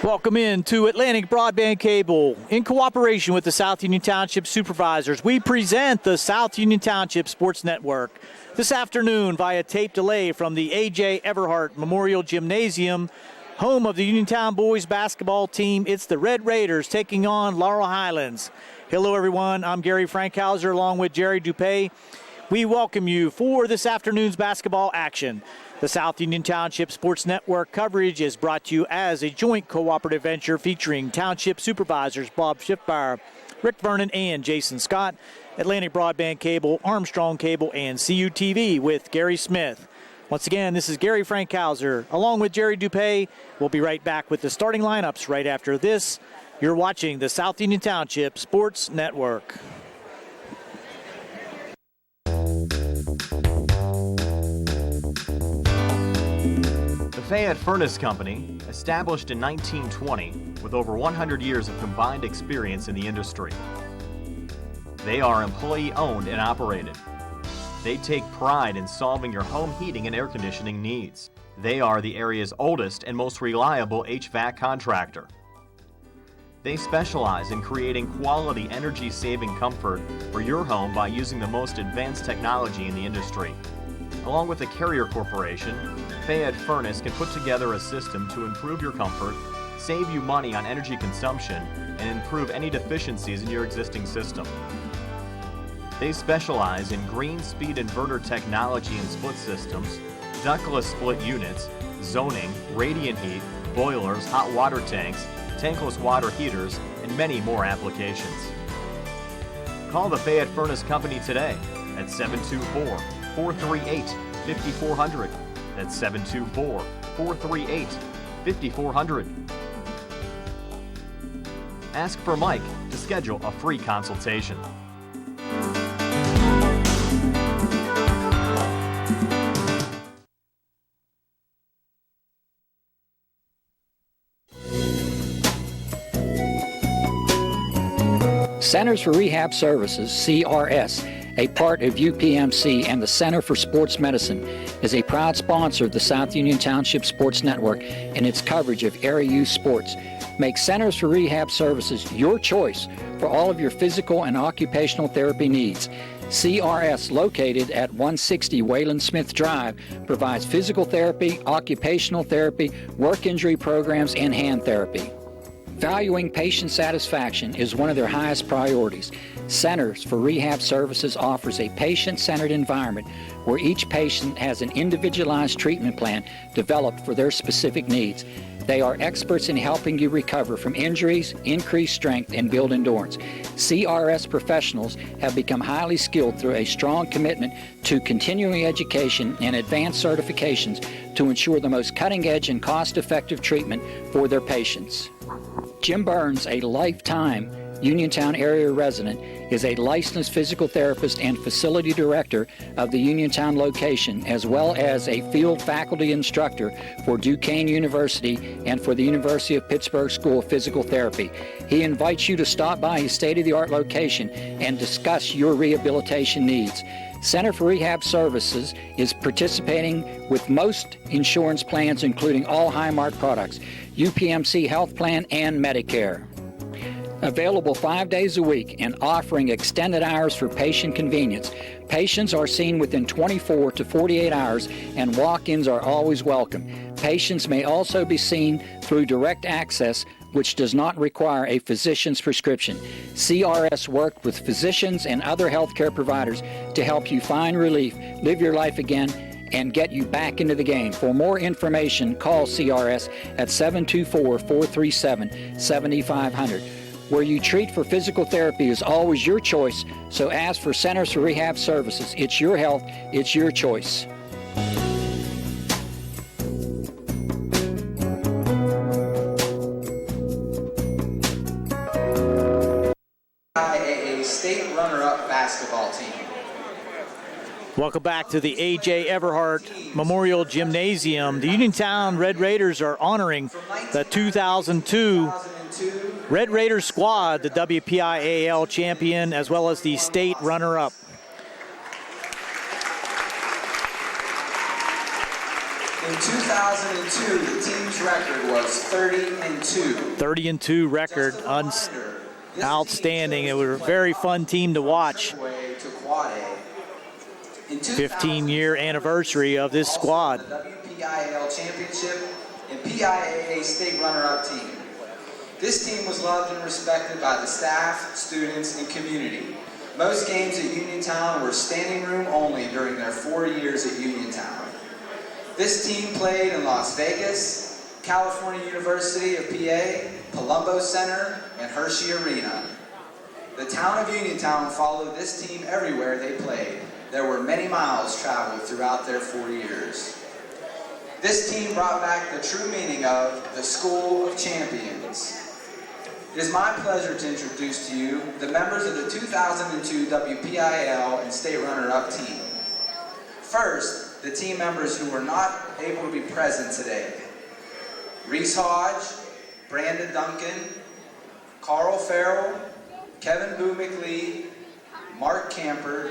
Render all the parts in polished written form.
Welcome in to Atlantic Broadband Cable. In cooperation with the South Union Township Supervisors, we present the South Union Township Sports Network. This afternoon, via tape delay from the A.J. Everhart Memorial Gymnasium, home of the Uniontown boys basketball team, it's the Red Raiders taking on Laurel Highlands. Hello, everyone. I'm Gary Frankhauser along with Jerry Dupay. We welcome you for this afternoon's basketball action. The South Union Township Sports Network coverage is brought to you as a joint cooperative venture featuring Township Supervisors Bob Schiffbauer, Rick Vernon, and Jason Scott, Atlantic Broadband Cable, Armstrong Cable, and CUTV with Gary Smith. Once again, this is Gary Frankhauser along with Jerry Dupay. We'll be right back with the starting lineups right after this. You're watching the South Union Township Sports Network. The Fayette Furnace Company, established in 1920 with over 100 years of combined experience in the industry. They are employee-owned and operated. They take pride in solving your home heating and air conditioning needs. They are the area's oldest and most reliable HVAC contractor. They specialize in creating quality energy-saving comfort for your home by using the most advanced technology in the industry. Along with the Carrier Corporation, Fayette Furnace can put together a system to improve your comfort, save you money on energy consumption, and improve any deficiencies in your existing system. They specialize in green speed inverter technology and split systems, ductless split units, zoning, radiant heat, boilers, hot water tanks, tankless water heaters, and many more applications. Call the Fayette Furnace Company today at 724-438-5400. That's 724-438-5400. Ask for Mike to schedule a free consultation. Centers for Rehab Services, CRS, a part of UPMC and the Center for Sports Medicine, is a proud sponsor of the South Union Township Sports Network and its coverage of area youth sports. Make Centers for Rehab Services your choice for all of your physical and occupational therapy needs. CRS, located at 160 Wayland Smith Drive, provides physical therapy, occupational therapy, work injury programs, and hand therapy. Valuing patient satisfaction is one of their highest priorities. Centers for Rehab Services offers a patient-centered environment where each patient has an individualized treatment plan developed for their specific needs. They are experts in helping you recover from injuries, increase strength, and build endurance. CRS professionals have become highly skilled through a strong commitment to continuing education and advanced certifications to ensure the most cutting-edge and cost-effective treatment for their patients. Jim Burns, a lifetime Uniontown area resident, is a licensed physical therapist and facility director of the Uniontown location, as well as a field faculty instructor for Duquesne University and for the University of Pittsburgh School of Physical Therapy. He invites you to stop by his state-of-the-art location and discuss your rehabilitation needs. Center for Rehab Services is participating with most insurance plans, including all Highmark products, UPMC Health Plan, and Medicare. Available 5 days a week and offering extended hours for patient convenience. Patients are seen within 24 to 48 hours and walk-ins are always welcome. Patients may also be seen through direct access, which does not require a physician's prescription. CRS worked with physicians and other healthcare providers to help you find relief, live your life again, and get you back into the game. For more information, call CRS at 724-437-7500. Where you treat for physical therapy is always your choice, so ask for Centers for Rehab Services. It's your health, it's your choice. WPIAL state runner-up basketball team. Welcome back to the A.J. Everhart Memorial Gymnasium. The Uniontown Red Raiders are honoring the 2002 Red Raiders squad, the WPIAL champion, as well as the state runner-up. The In 2002, the team's record was 30-2. 30-2 record, outstanding. It was a very fun team to watch. 15-year anniversary of this squad. The WPIAL championship and PIAA state runner-up team. This team was loved and respected by the staff, students, and community. Most games at Uniontown were standing room only during their 4 years at Uniontown. This team played in Las Vegas, California University of PA, Palumbo Center, and Hershey Arena. The town of Uniontown followed this team everywhere they played. There were many miles traveled throughout their 4 years. This team brought back the true meaning of the School of Champions. It is my pleasure to introduce to you the members of the 2002 WPIAL and state runner-up team. First, the team members who were not able to be present today. Reese Hodge, Brandon Duncan, Carl Farrell, Kevin Boo McLeod, Mark Camper,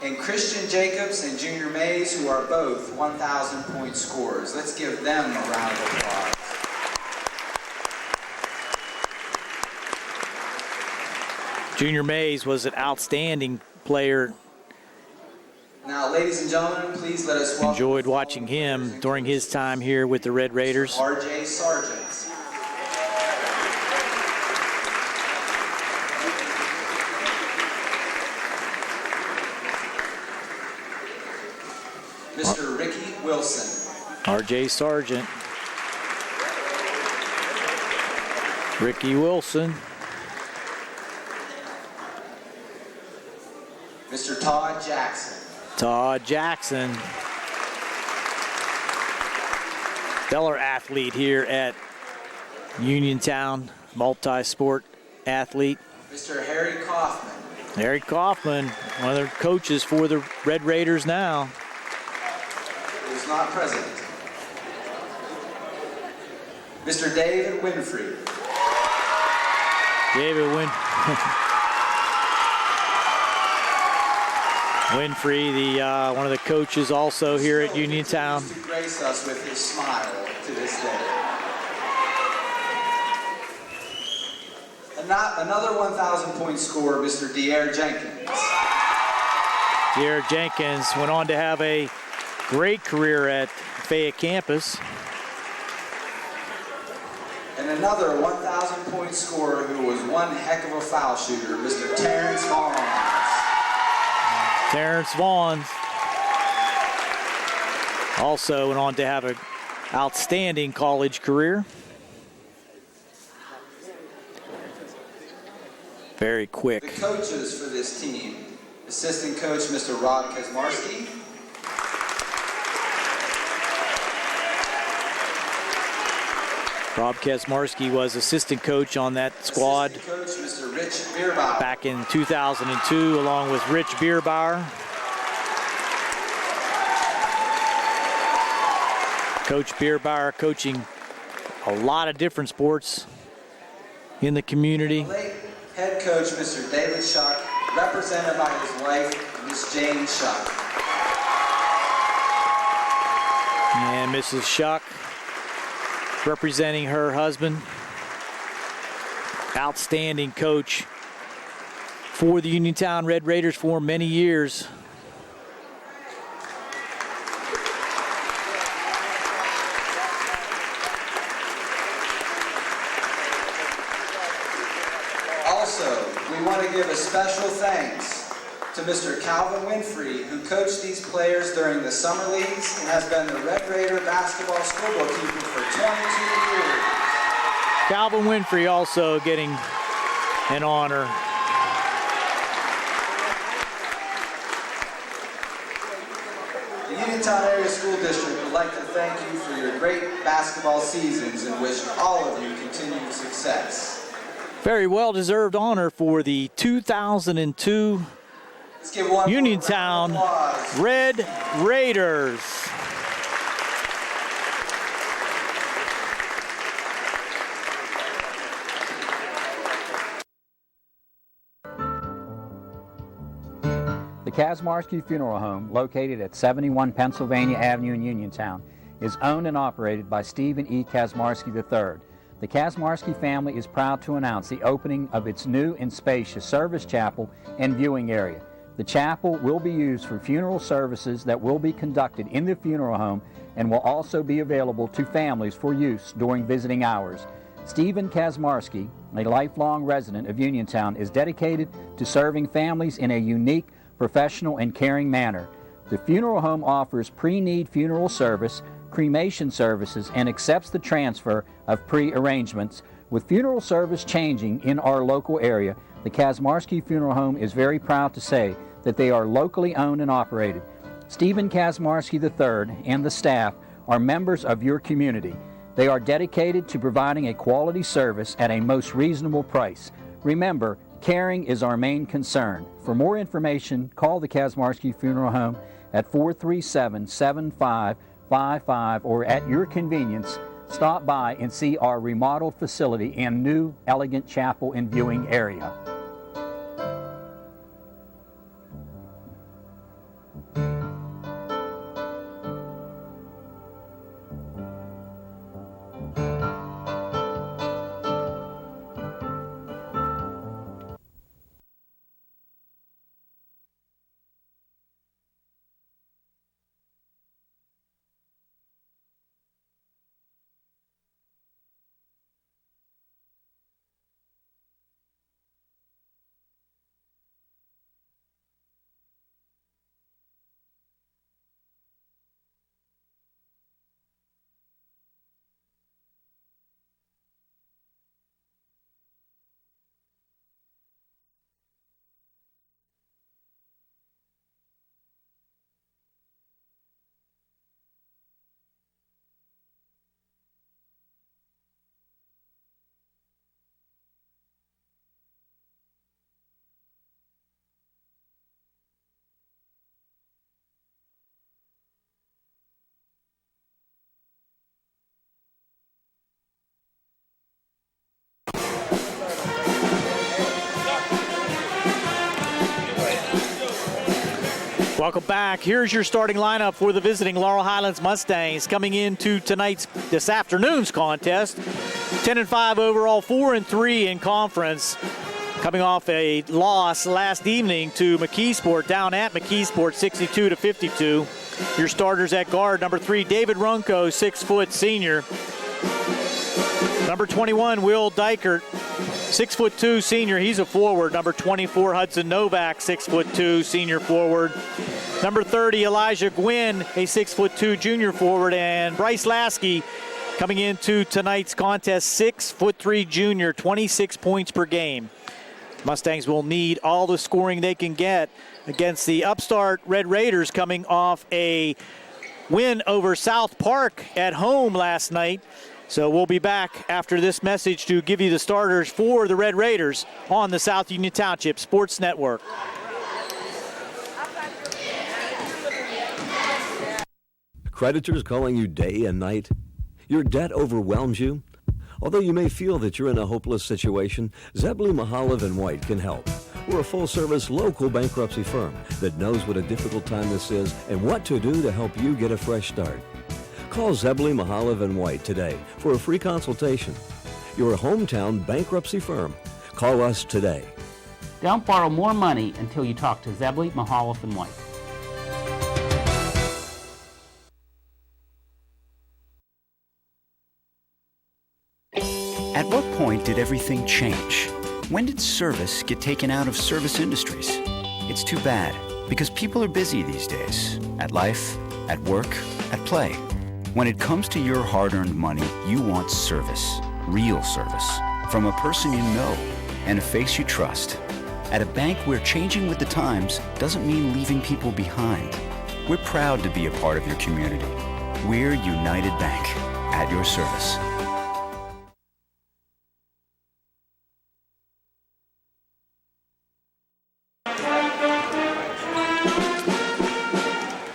and Christian Jacobs and Junior Mays, who are both 1,000-point scorers. Let's give them a round of applause. Junior Mays was an outstanding player. Now, ladies and gentlemen, please let us welcome. Enjoyed watching him during his time here with the Red Raiders. R.J. Sargent. Mr. Ricky Wilson. R.J. Sargent. Ricky Wilson. Mr. Todd Jackson. Todd Jackson. Stellar athlete here at Uniontown, multi-sport athlete. Mr. Harry Kaufman. Harry Kaufman, one of the coaches for the Red Raiders now. Who's not present. Mr. David Winfrey. David Winfrey, the one of the coaches also here at Uniontown. To grace us with his smile to this day. And not another 1,000-point scorer, Mr. De'Aaron Jenkins. De'Aaron Jenkins went on to have a great career at Fayette campus. And another 1,000-point scorer who was one heck of a foul shooter, Mr. Terrence Vaughn. Terrence Vaughn also went on to have an outstanding college career. Very quick. The coaches for this team, assistant coach Mr. Rob Kaczmarski. Rob Kaczmarski was assistant coach on that squad. Assistant coach Mr. Rich Bierbauer. Back in 2002, along with Rich Bierbauer. Coach Bierbauer coaching a lot of different sports in the community. Late head coach Mr. David Shuck, represented by his wife, Miss Jane Shuck. And Mrs. Shuck representing her husband. Outstanding coach for the Uniontown Red Raiders for many years. Also, we want to give a special thanks to Mr. Calvin Winfrey, who coached these players during the summer leagues and has been the Red Raider basketball scoreboard keeper for 22 years. Calvin Winfrey also getting an honor. The Uniontown Area School District would like to thank you for your great basketball seasons and wish all of you continued success. Very well-deserved honor for the 2002 Let's give one Uniontown more round of applause. Red Raiders. The Kaczmarski Funeral Home, located at 71 Pennsylvania Avenue in Uniontown, is owned and operated by Stephen E. Kazmarski III. The Kazmarski family is proud to announce the opening of its new and spacious service chapel and viewing area. The chapel will be used for funeral services that will be conducted in the funeral home and will also be available to families for use during visiting hours. Stephen Kazmarski, a lifelong resident of Uniontown, is dedicated to serving families in a unique, professional, and caring manner. The funeral home offers pre-need funeral service, cremation services, and accepts the transfer of pre-arrangements. With funeral service changing in our local area, the Kazmarski Funeral Home is very proud to say that they are locally owned and operated. Stephen Kazmarski III and the staff are members of your community. They are dedicated to providing a quality service at a most reasonable price. Remember, caring is our main concern. For more information, call the Kazmarski Funeral Home at 437-7555 or at your convenience, stop by and see our remodeled facility and new elegant chapel and viewing area. Welcome back. Here's your starting lineup for the visiting Laurel Highlands Mustangs coming into this afternoon's contest. 10-5 overall, 4-3 in conference. Coming off a loss last evening to McKeesport, down at McKeesport, 62-52. Your starters at guard, number 3, David Runco, 6-foot senior. Number 21, Will Dykert, 6'2" senior. He's a forward. Number 24, Hudson Novak, 6'2", senior forward. Number 30, Elijah Gwynn, a 6'2" junior forward. And Bryce Lasky coming into tonight's contest, 6'3" junior, 26 points per game. Mustangs will need all the scoring they can get against the upstart Red Raiders, coming off a win over South Park at home last night. So we'll be back after this message to give you the starters for the Red Raiders on the South Union Township Sports Network. Creditors calling you day and night? Your debt overwhelms you? Although you may feel that you're in a hopeless situation, Zebley, Mahalev & White can help. We're a full-service local bankruptcy firm that knows what a difficult time this is and what to do to help you get a fresh start. Call Zebley, Mahalev & White today for a free consultation. Your hometown bankruptcy firm. Call us today. Don't borrow more money until you talk to Zebley, Mahalev & White. At what point did everything change? When did service get taken out of service industries? It's too bad, because people are busy these days. At life, at work, at play. When it comes to your hard-earned money, you want service, real service, from a person you know and a face you trust. At a bank where changing with the times doesn't mean leaving people behind. We're proud to be a part of your community. We're United Bank, at your service.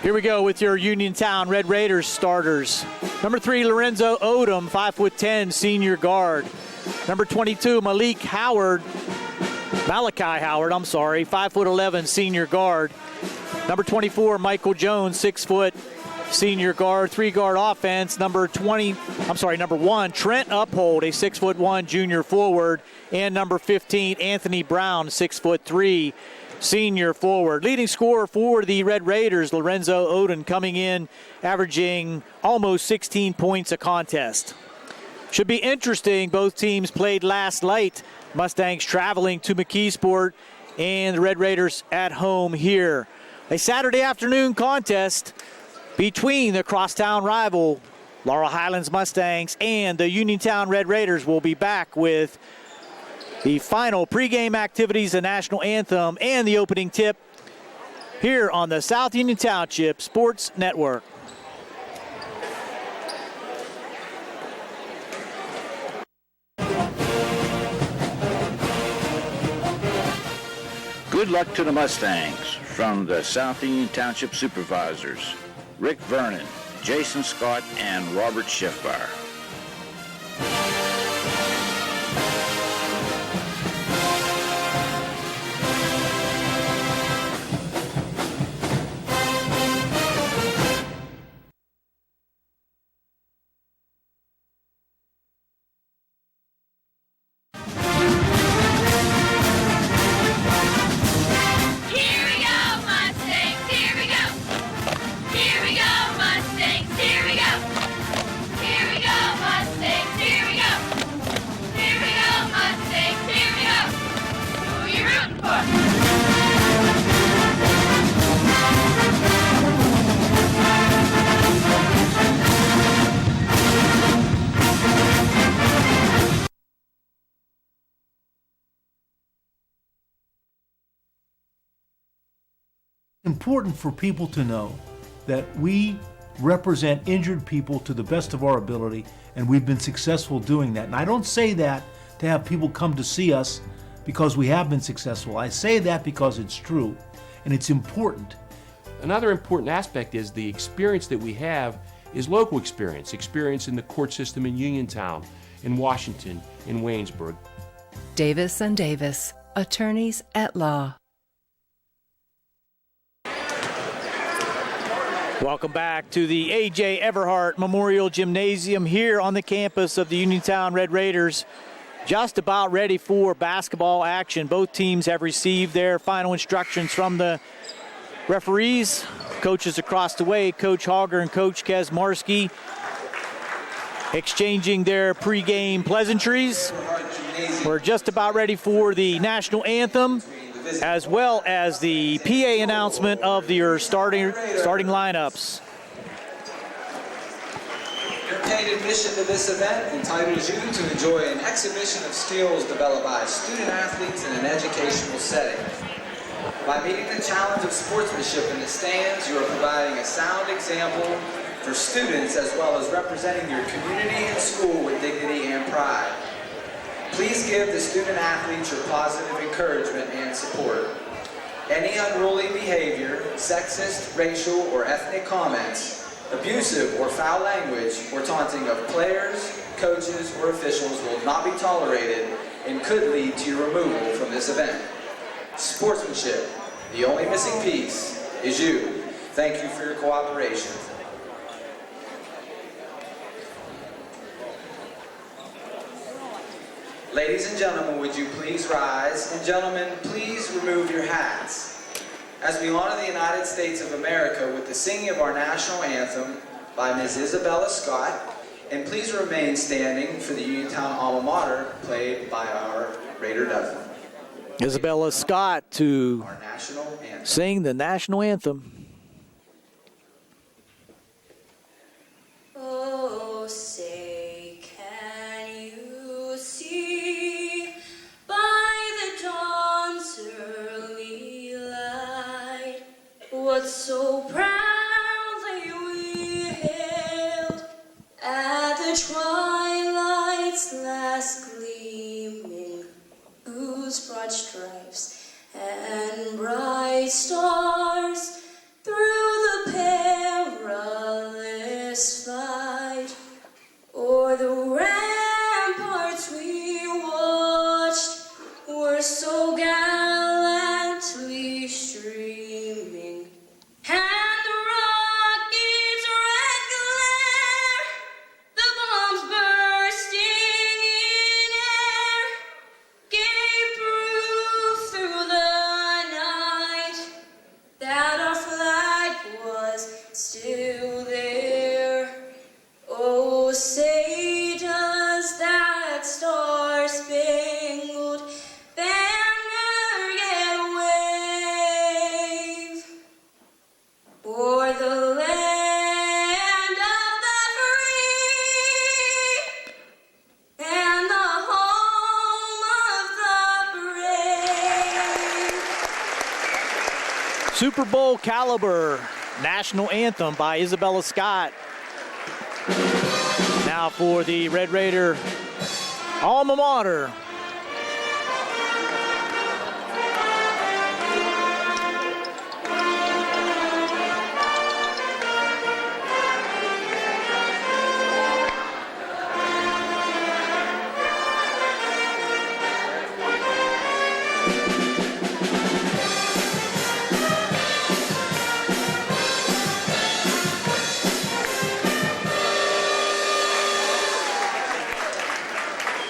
Here we go with your Uniontown Red Raiders starters. Number 3, Lorenzo Odom, 5'10", senior guard. Number 22, Malachi Howard, 5'11", senior guard. Number 24, Michael Jones, 6', senior guard, three-guard offense. Number 1, Trent Uphold, a 6'1" junior forward, and number 15, Anthony Brown, 6'3", senior forward. Leading scorer for the Red Raiders, Lorenzo Oden, coming in averaging almost 16 points a contest. Should be interesting. Both teams played last night. Mustangs traveling to McKeesport and the Red Raiders at home here. A Saturday afternoon contest between the crosstown rival Laurel Highlands Mustangs and the Uniontown Red Raiders. Will be back with the final pregame activities, the national anthem, and the opening tip here on the South Union Township Sports Network. Good luck to the Mustangs from the South Union Township Supervisors, Rick Vernon, Jason Scott, and Robert Schiffbar. Important for people to know that we represent injured people to the best of our ability, and we've been successful doing that. And I don't say that to have people come to see us because we have been successful. I say that because it's true, and it's important. Another important aspect is the experience that we have is local experience in the court system in Uniontown, in Washington, in Waynesburg. Davis & Davis, attorneys at law. Welcome back to the A.J. Everhart Memorial Gymnasium here on the campus of the Uniontown Red Raiders. Just about ready for basketball action. Both teams have received their final instructions from the referees. Coaches across the way, Coach Hogger and Coach Kazmarski, exchanging their pregame pleasantries. We're just about ready for the national anthem, as well as the PA announcement of your starting lineups. Your paid admission to this event entitles you to enjoy an exhibition of skills developed by student athletes in an educational setting. By meeting the challenge of sportsmanship in the stands, you are providing a sound example for students as well as representing your community and school with dignity and pride. Please give the student athletes your positive encouragement and support. Any unruly behavior, sexist, racial, or ethnic comments, abusive or foul language, or taunting of players, coaches, or officials will not be tolerated and could lead to your removal from this event. Sportsmanship, the only missing piece, is you. Thank you for your cooperation. Ladies and gentlemen, would you please rise? And gentlemen, please remove your hats. As we honor the United States of America with the singing of our national anthem by Ms. Isabella Scott, and please remain standing for the Uniontown alma mater played by our Raider Duffy. Isabella Scott to sing the national anthem. Oh, say, can you see by the dawn's early light what so proudly we hailed at the twilight's last gleaming, whose broad stripes and bright stars through the perilous fight o'er the ramparts we watched were so gallantly streaming, and the rockets Super Bowl caliber national anthem by Isabella Scott. Now for the Red Raider alma mater.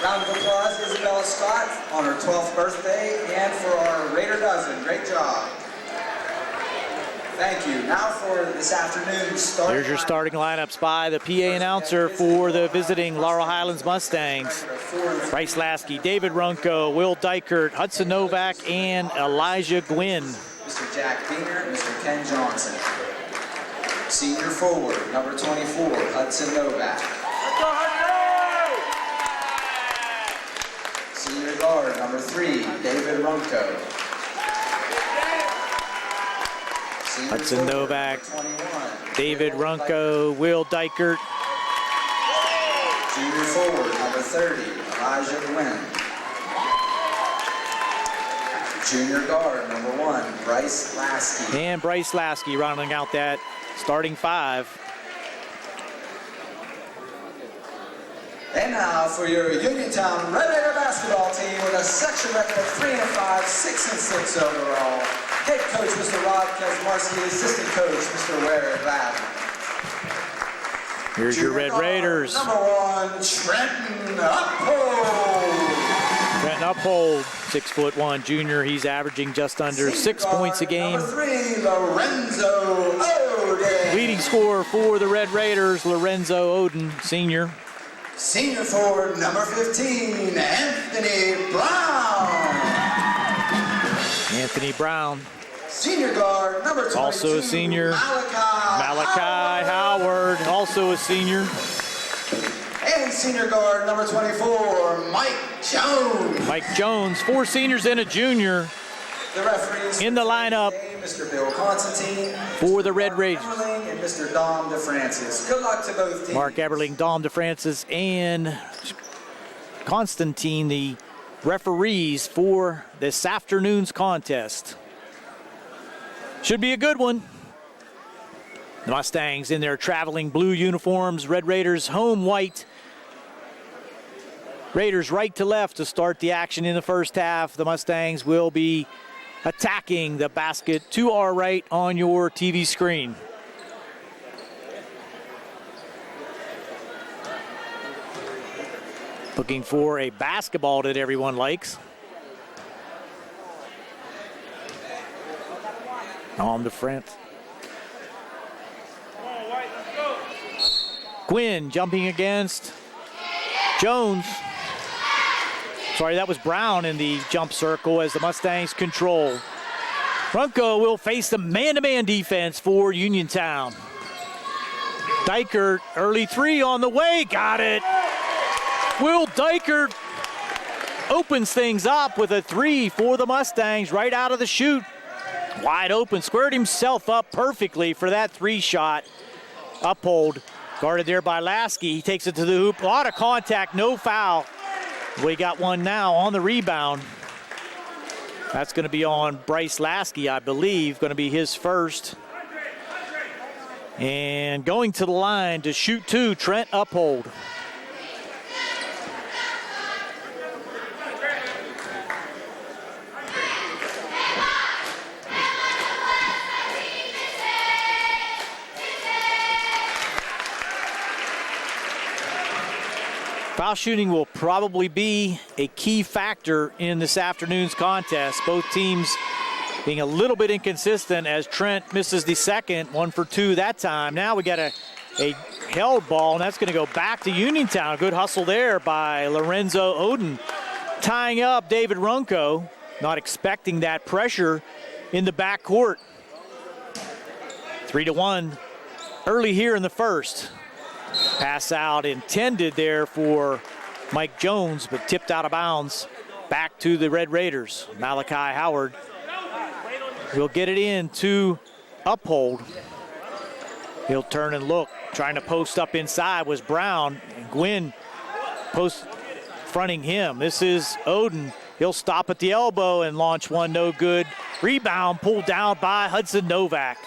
Round of applause, Isabella Scott, on her 12th birthday, and for our Raider Dozen. Great job. Thank you. Now for this afternoon's starting. Here's your starting lineups by the PA announcer for the visiting Laurel Highlands Mustangs. Bryce Lasky, David Runco, Will Dykert, Hudson Novak, and Elijah Gwynn. Mr. Jack Diener, Mr. Ken Johnson. Senior forward, number 24, Hudson Novak. Senior guard, number 3, David Runco. Senior Hudson forward, Novak, 21, David Runco, Will Dykert. Junior forward, number 30, Elijah Gwynn. Junior guard, number 1, Bryce Lasky. And Bryce Lasky rounding out that starting 5. And now for your Uniontown Red Raider basketball team with a section record of 3-5, 6-6 overall. Head coach, Mr. Rob Kazmarski, assistant coach, Mr. Ware Glavin. Here's your Red Raiders. Number 1, Trenton Uphold. Trenton Uphold, 6'1" junior. He's averaging just under 6 points a game. Number 3, Lorenzo Oden. Leading scorer for the Red Raiders, Lorenzo Oden, senior. Senior forward, number 15, Anthony Brown. Anthony Brown. Senior guard, number 22, also a senior. Malachi Howard, also a senior. And senior guard, number 24, Mike Jones. Mike Jones, 4 seniors and a junior. The referees in the lineup, Mr. Bill Constantine for the Red Raiders. And Mr. Dom DeFrancis. Good luck to both teams. Mark Eberling, Dom DeFrancis, and Constantine, the referees for this afternoon's contest. Should be a good one. The Mustangs in their traveling blue uniforms, Red Raiders home white. Raiders right to left to start the action in the first half. The Mustangs will be attacking the basket to our right on your TV screen. Looking for a basketball that everyone likes. On the front. Gwynn jumping against Jones. Sorry, that was Brown in the jump circle as the Mustangs control. Runco will face the man-to-man defense for Uniontown. Dykert, early 3 on the way, got it. Will Dykert opens things up with a 3 for the Mustangs right out of the chute. Wide open, squared himself up perfectly for that 3 shot. Uphold, guarded there by Lasky. He takes it to the hoop. A lot of contact, no foul. We got one now on the rebound. That's going to be on Bryce Lasky, I believe. Going to be his first. And going to the line to shoot 2, Trent Uphold. Foul shooting will probably be a key factor in this afternoon's contest. Both teams being a little bit inconsistent as Trent misses the second, 1 for 2 that time. Now we got a held ball, and that's going to go back to Uniontown. Good hustle there by Lorenzo Oden. Tying up David Runco, not expecting that pressure in the backcourt. 3-1 early here in the first. Pass out intended there for Mike Jones, but tipped out of bounds. Back to the Red Raiders. Malachi Howard will get it in to Uphold. He'll turn and look. Trying to post up inside was Brown. And Gwynn post fronting him. This is Oden. He'll stop at the elbow and launch one, no good. Rebound pulled down by Hudson Novak.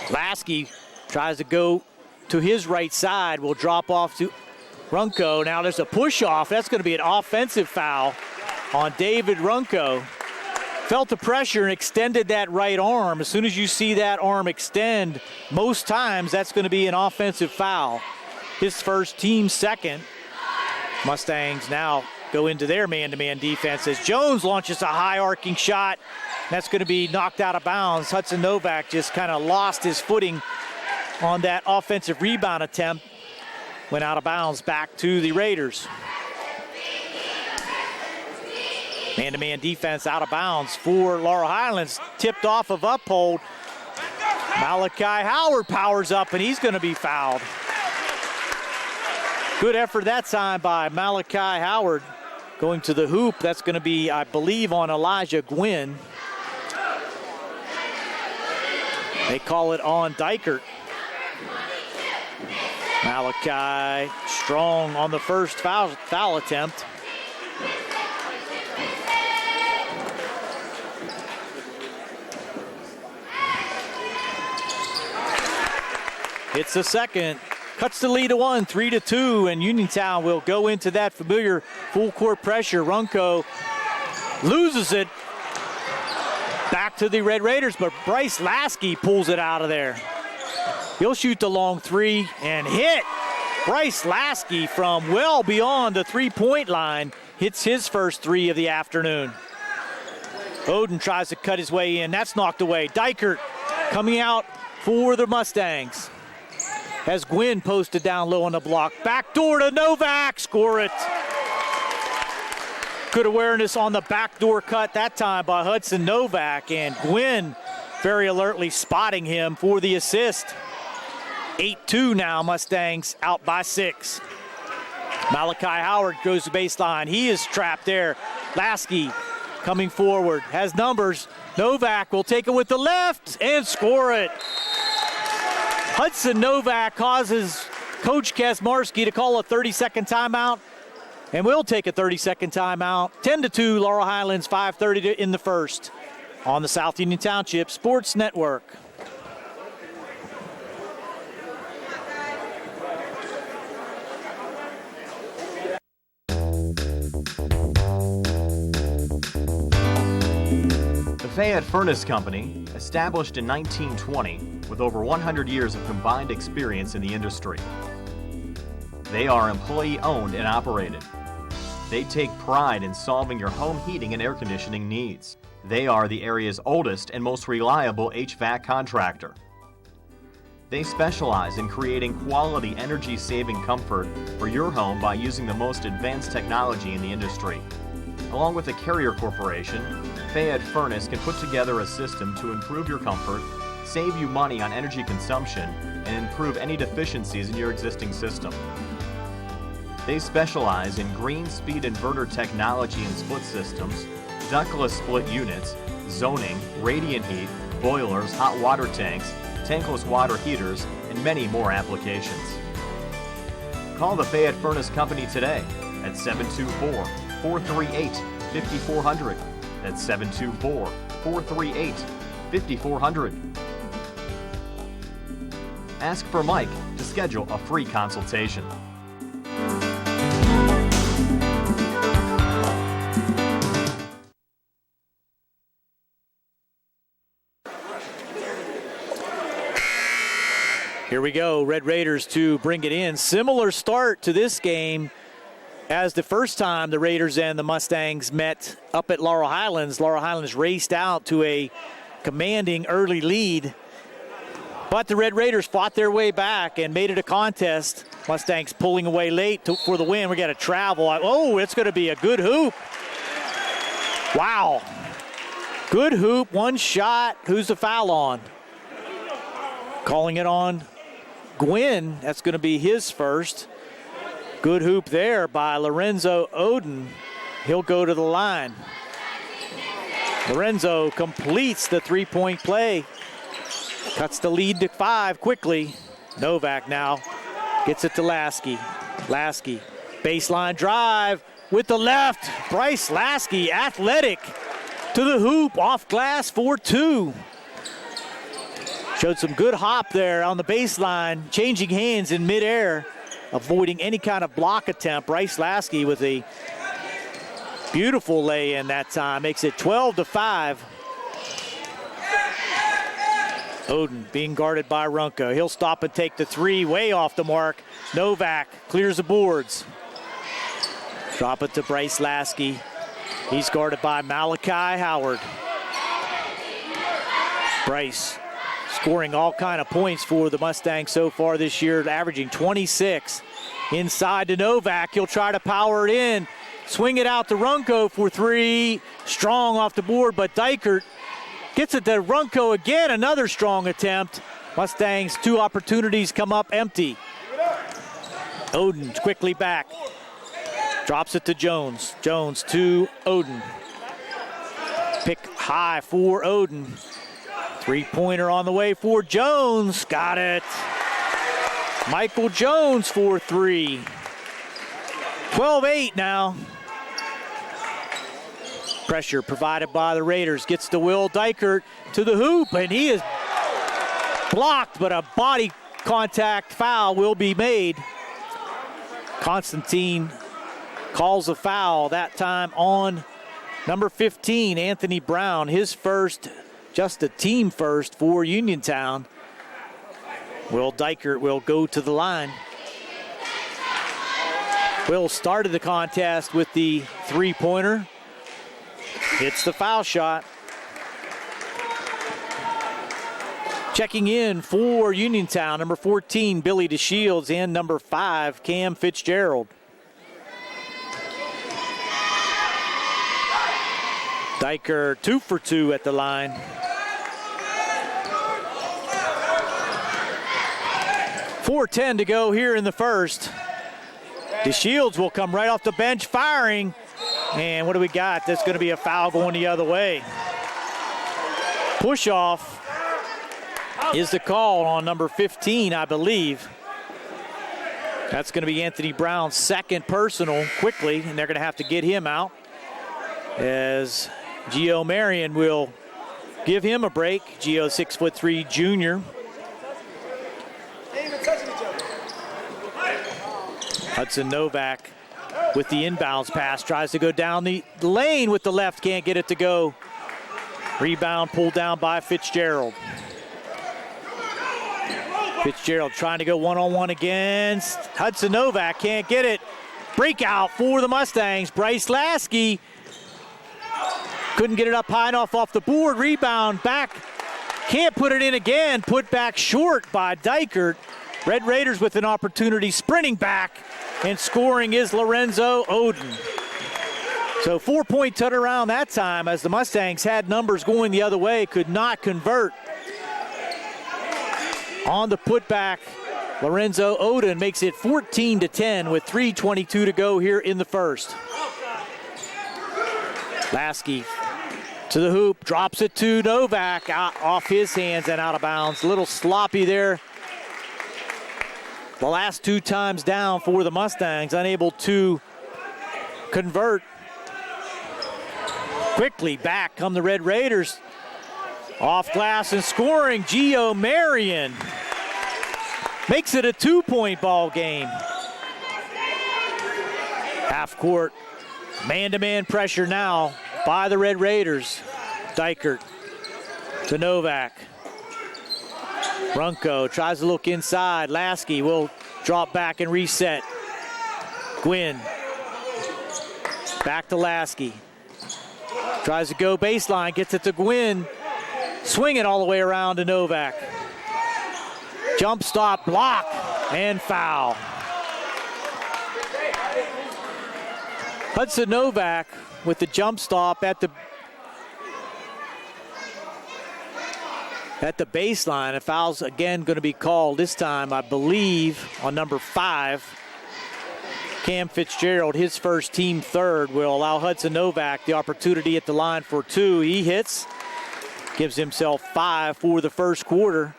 Lasky tries to go to his right side, will drop off to Runco. Now there's a push off. That's going to be an offensive foul on David Runco. Felt the pressure and extended that right arm. As soon as you see that arm extend, most times that's going to be an offensive foul. His first, team second. Mustangs now go into their man-to-man defense as Jones launches a high arcing shot. That's going to be knocked out of bounds. Hudson Novak just kind of lost his footing on that offensive rebound attempt. Went out of bounds back to the Raiders. Man-to-man defense out of bounds for Laurel Highlands. Tipped off of Uphold. Malachi Howard powers up and he's going to be fouled. Good effort that time by Malachi Howard. Going to the hoop, that's going to be, I believe, on Elijah Gwynn. They call it on Dykert. Malachi strong on the first foul attempt. Hits the second. Cuts the lead to 1, 3-2, and Uniontown will go into that familiar full court pressure. Runco loses it back to the Red Raiders, but Bryce Lasky pulls it out of there. He'll shoot the long three and hit. Bryce Lasky from well beyond the three-point line hits his first three of the afternoon. Oden tries to cut his way in. That's knocked away. Dykert coming out for the Mustangs. As Gwynn posted down low on the block. Backdoor to Novak, score it. Good awareness on the backdoor cut that time by Hudson Novak, and Gwynn very alertly spotting him for the assist. 8-2 now, Mustangs out by 6. Malachi Howard goes to baseline. He is trapped there. Lasky coming forward, has numbers. Novak will take it with the left and score it. Hudson Novak causes Coach Kasmarski to call a 30-second timeout, and we'll take a 30-second timeout. 10-2, Laurel Highlands, 5:30 in the first on the South Union Township Sports Network. The Fayette Furnace Company, established in 1920 with over 100 years of combined experience in the industry. They are employee-owned and operated. They take pride in solving your home heating and air conditioning needs. They are the area's oldest and most reliable HVAC contractor. They specialize in creating quality energy-saving comfort for your home by using the most advanced technology in the industry. Along with the Carrier Corporation, Fayette Furnace can put together a system to improve your comfort, save you money on energy consumption, and improve any deficiencies in your existing system. They specialize in green speed inverter technology and split systems, ductless split units, zoning, radiant heat, boilers, hot water tanks, tankless water heaters, and many more applications. Call the Fayette Furnace Company today at 724-438-5400. That's 724-438-5400. Ask for Mike to schedule a free consultation. Here we go, Red Raiders to bring it in. Similar start to this game as the first time the Raiders and the Mustangs met up at Laurel Highlands. Laurel Highlands raced out to a commanding early lead, but the Red Raiders fought their way back and made it a contest. Mustangs pulling away late for the win. We got to travel. Oh, it's going to be a good hoop. Wow. Good hoop, one shot. Who's the foul on? Calling it on Gwynn. That's going to be his first. Good hoop there by Lorenzo Oden. He'll go to the line. Lorenzo completes the three-point play. Cuts the lead to 5 quickly. Novak now gets it to Lasky. Lasky, baseline drive with the left. Bryce Lasky, athletic, to the hoop, off glass for 2. Showed some good hop there on the baseline, changing hands in midair, avoiding any kind of block attempt. Bryce Lasky with a beautiful lay-in that time, makes it 12-5. Oden being guarded by Runco. He'll stop and take the 3, way off the mark. Novak clears the boards. Drop it to Bryce Lasky. He's guarded by Malachi Howard. Bryce scoring all kind of points for the Mustangs so far this year, averaging 26. Inside to Novak. He'll try to power it in. Swing it out to Runco for 3. Strong off the board, but Dykert gets it to Runco again. Another strong attempt. Mustangs, 2 opportunities come up empty. Oden quickly back. Drops it to Jones. Jones to Oden. Pick high for Oden. 3-pointer on the way for Jones. Got it. Michael Jones for 3. 12-8 now. Pressure provided by the Raiders. Gets to Will Dykert to the hoop, and he is blocked, but a body contact foul will be made. Constantine calls a foul, that time on number 15, Anthony Brown. His first, just a team first for Uniontown. Will Dykert will go to the line. Will started the contest with the 3-pointer. Hits the foul shot. Checking in for Uniontown, number 14, Billy DeShields, and number 5, Cam Fitzgerald. Dykert 2 for 2 at the line. .410 to go here in the first. DeShields will come right off the bench firing. And what do we got? That's going to be a foul going the other way. Push off is the call on number 15, I believe. That's going to be Anthony Brown's second personal quickly, and they're going to have to get him out as Gio Marion will give him a break. Gio, 6'3" junior. Hudson Novak with the inbounds pass, tries to go down the lane with the left, can't get it to go. Rebound pulled down by Fitzgerald. Fitzgerald trying to go one-on-one against Hudson Novak, can't get it. Breakout for the Mustangs. Bryce Lasky couldn't get it up high enough off the board. Rebound back, can't put it in again. Put back short by Dykert. Red Raiders with an opportunity, sprinting back, and scoring is Lorenzo Oden. So 4-point turnaround that time as the Mustangs had numbers going the other way, could not convert. On the putback, Lorenzo Oden makes it 14-10 with 3:22 to go here in the first. Lasky to the hoop, drops it to Novak, out off his hands and out of bounds. A little sloppy there. The last 2 times down for the Mustangs, unable to convert. Quickly back come the Red Raiders. Off glass and scoring, Gio Marion makes it a 2-point ball game. Half court, man-to-man pressure now by the Red Raiders. Dykert to Novak. Runco tries to look inside. Lasky will drop back and reset. Gwynn back to Lasky. Tries to go baseline, gets it to Gwynn. Swing it all the way around to Novak. Jump stop, block, and foul. Hudson Novak with the jump stop at the baseline. A foul's again going to be called, this time I believe on number 5. Cam Fitzgerald, his first team third, will allow Hudson Novak the opportunity at the line for 2. He hits, gives himself 5 for the first quarter.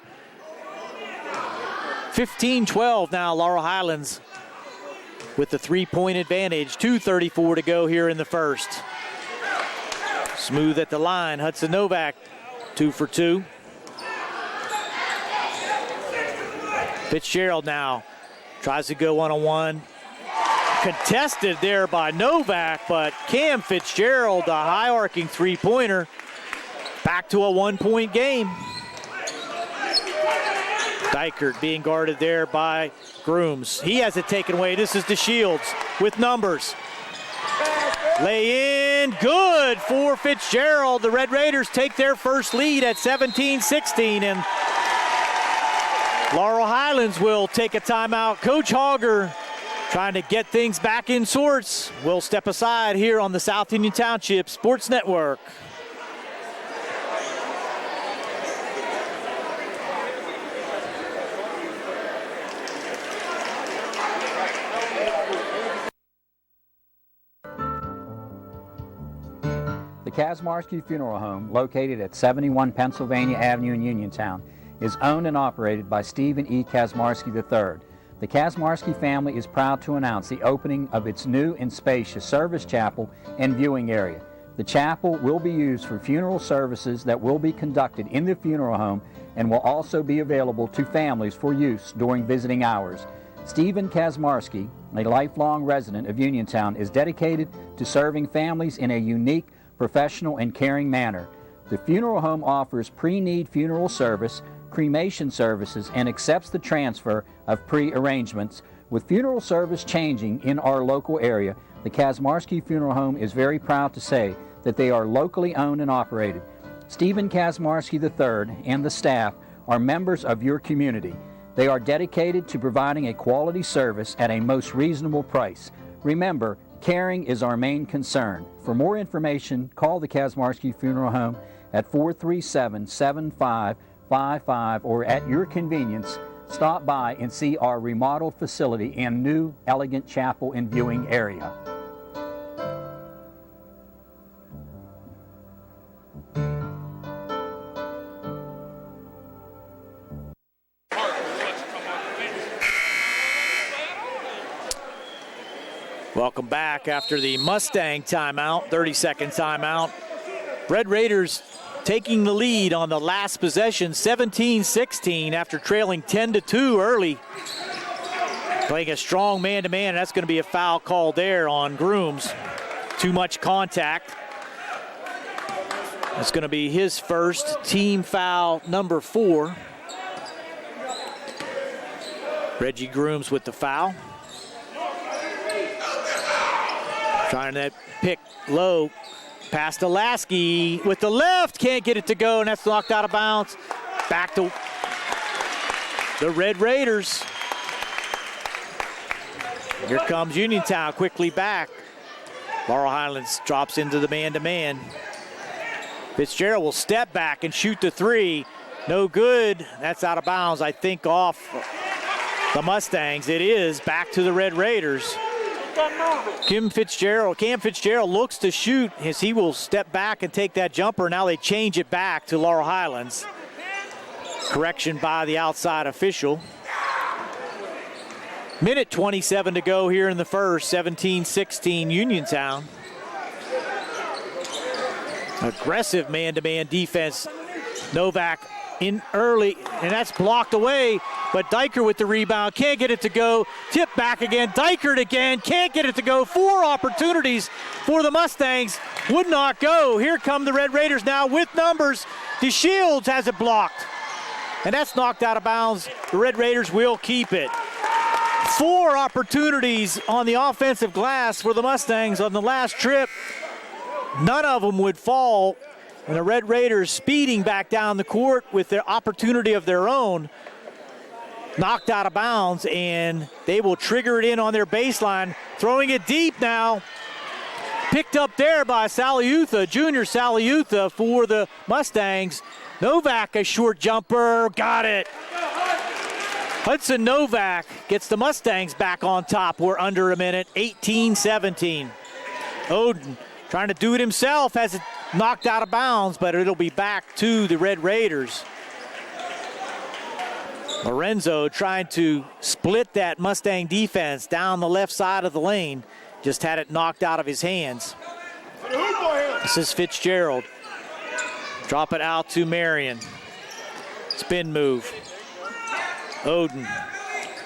15-12 now, Laurel Highlands with the 3-point advantage. 2:34 to go here in the first. Smooth at the line, Hudson Novak, 2 for 2. Fitzgerald now tries to go one-on-one. Contested there by Novak, but Cam Fitzgerald, the high-arcing three-pointer, back to a 1-point game. Dykert being guarded there by Grooms. He has it taken away. This is DeShields with numbers. Lay in, good for Fitzgerald. The Red Raiders take their first lead at 17-16, and Laurel Highlands will take a timeout. Coach Hogger, trying to get things back in sorts, will step aside here on the South Union Township Sports Network. The Kazmarski Funeral Home, located at 71 Pennsylvania Avenue in Uniontown, is owned and operated by Stephen E. Kazmarski III. The Kazmarski family is proud to announce the opening of its new and spacious service chapel and viewing area. The chapel will be used for funeral services that will be conducted in the funeral home and will also be available to families for use during visiting hours. Stephen Kazmarski, a lifelong resident of Uniontown, is dedicated to serving families in a unique, professional, and caring manner. The funeral home offers pre-need funeral service, cremation services, and accepts the transfer of pre-arrangements. With funeral service changing in our local area, the Kazmarski Funeral Home is very proud to say that they are locally owned and operated. Stephen Kazmarski III and the staff are members of your community. They are dedicated to providing a quality service at a most reasonable price. Remember, caring is our main concern. For more information, call the Kazmarski Funeral Home at 437-7555, or at your convenience, stop by and see our remodeled facility and new elegant chapel and viewing area. Welcome back after the Mustang timeout, 30-second timeout. Red Raiders taking the lead on the last possession, 17-16, after trailing 10-2 early. Playing a strong man-to-man, that's going to be a foul call there on Grooms. Too much contact. That's going to be his first, team foul number 4. Reggie Grooms with the foul. Trying that pick low. Pass to Lasky with the left. Can't get it to go, and that's knocked out of bounds. Back to the Red Raiders. Here comes Uniontown quickly back. Laurel Highlands drops into the man-to-man. Fitzgerald will step back and shoot the 3. No good. That's out of bounds, I think, off the Mustangs. It is back to the Red Raiders. Cam Fitzgerald looks to shoot as he will step back and take that jumper. Now they change it back to Laurel Highlands. Correction by the outside official. Minute 27 to go here in the first, 17-16 Uniontown. Aggressive man-to-man defense. Novak in early, and that's blocked away, but Dykert with the rebound, can't get it to go. Tip back again, Dykert again, can't get it to go. 4 opportunities for the Mustangs, would not go. Here come the Red Raiders now with numbers. DeShields has it blocked, and that's knocked out of bounds. The Red Raiders will keep it. 4 opportunities on the offensive glass for the Mustangs on the last trip. None of them would fall. And the Red Raiders speeding back down the court with their opportunity of their own. Knocked out of bounds, and they will trigger it in on their baseline. Throwing it deep now. Picked up there by Saliutha, junior Saliutha for the Mustangs. Novak, a short jumper, got it. Hudson Novak gets the Mustangs back on top. We're under a minute, 18-17. Oden trying to do it himself, has it knocked out of bounds, but it'll be back to the Red Raiders. Lorenzo trying to split that Mustang defense down the left side of the lane. Just had it knocked out of his hands. This is Fitzgerald. Drop it out to Marion. Spin move. Oden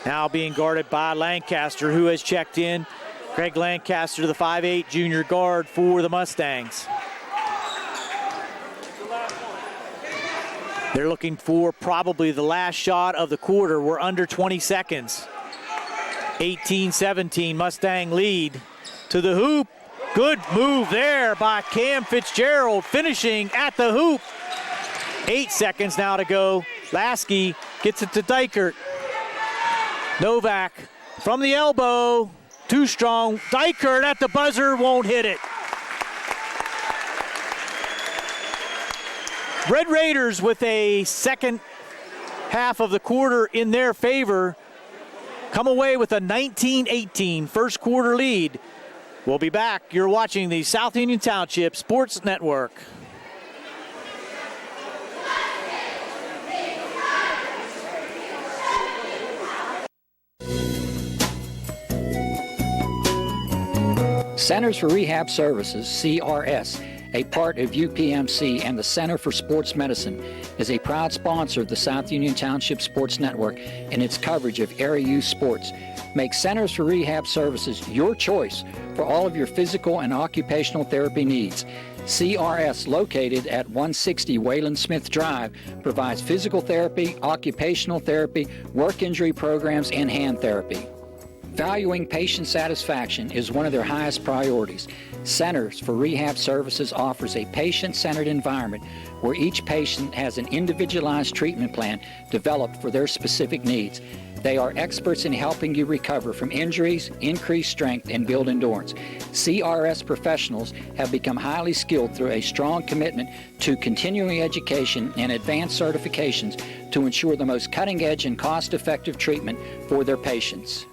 now being guarded by Lancaster, who has checked in. Greg Lancaster, the 5'8" junior guard for the Mustangs. They're looking for probably the last shot of the quarter. We're under 20 seconds. 18-17, Mustang lead to the hoop. Good move there by Cam Fitzgerald, finishing at the hoop. 8 seconds now to go. Lasky gets it to Dykert. Novak from the elbow, too strong. Dykert at the buzzer, won't hit it. Red Raiders with a second half of the quarter in their favor come away with a 19-18 first quarter lead. We'll be back. You're watching the South Union Township Sports Network. Centers for Rehab Services, CRS, a part of UPMC and the Center for Sports Medicine, is a proud sponsor of the South Union Township Sports Network and its coverage of area youth sports. Make Centers for Rehab Services your choice for all of your physical and occupational therapy needs. CRS, located at 160 Wayland Smith Drive, provides physical therapy, occupational therapy, work injury programs, and hand therapy. Valuing patient satisfaction is one of their highest priorities. Centers for Rehab Services offers a patient-centered environment where each patient has an individualized treatment plan developed for their specific needs. They are experts in helping you recover from injuries, increase strength, and build endurance. CRS professionals have become highly skilled through a strong commitment to continuing education and advanced certifications to ensure the most cutting-edge and cost-effective treatment for their patients.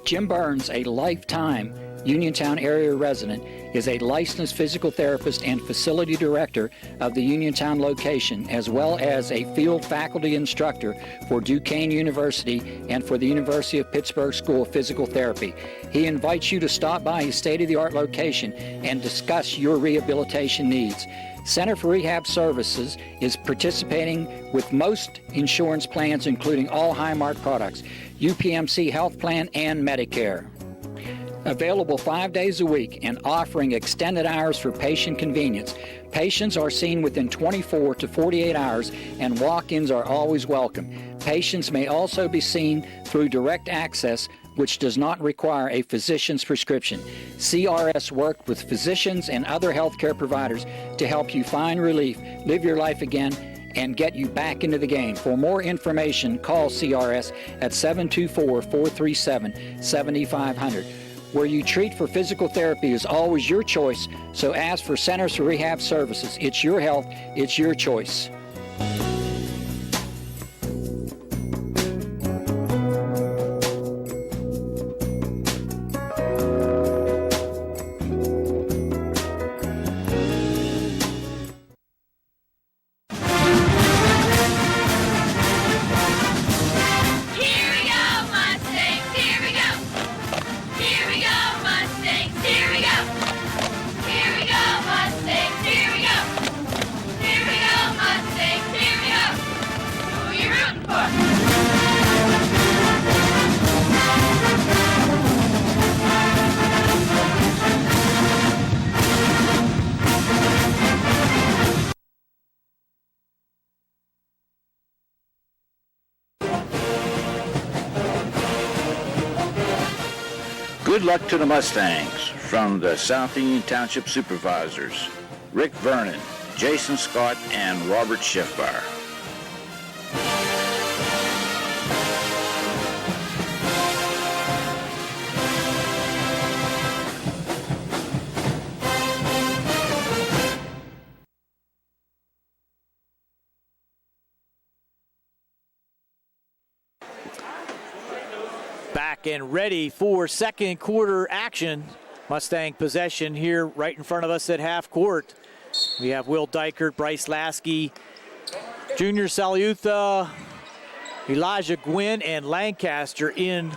Jim Burns, a lifetime Uniontown area resident, is a licensed physical therapist and facility director of the Uniontown location, as well as a field faculty instructor for Duquesne University and for the University of Pittsburgh School of Physical Therapy. He invites you to stop by his state-of-the-art location and discuss your rehabilitation needs. Center for Rehab Services is participating with most insurance plans, including all Highmark products, UPMC Health Plan, and Medicare. Available 5 days a week and offering extended hours for patient convenience. Patients are seen within 24 to 48 hours and walk-ins are always welcome. Patients may also be seen through direct access, which does not require a physician's prescription. CRS worked with physicians and other healthcare providers to help you find relief, live your life again, and get you back into the game. For more information, call CRS at 724-437-7500. Where you treat for physical therapy is always your choice, so ask for Centers for Rehab Services. It's your health, it's your choice. Good luck to the Mustangs from the South Union Township Supervisors, Rick Vernon, Jason Scott, and Robert Schiffbar. back and ready for second quarter action. Mustang possession here right in front of us at half court. We have Will Dykert, Bryce Lasky, Junior Saliutha, Elijah Gwynn, and Lancaster in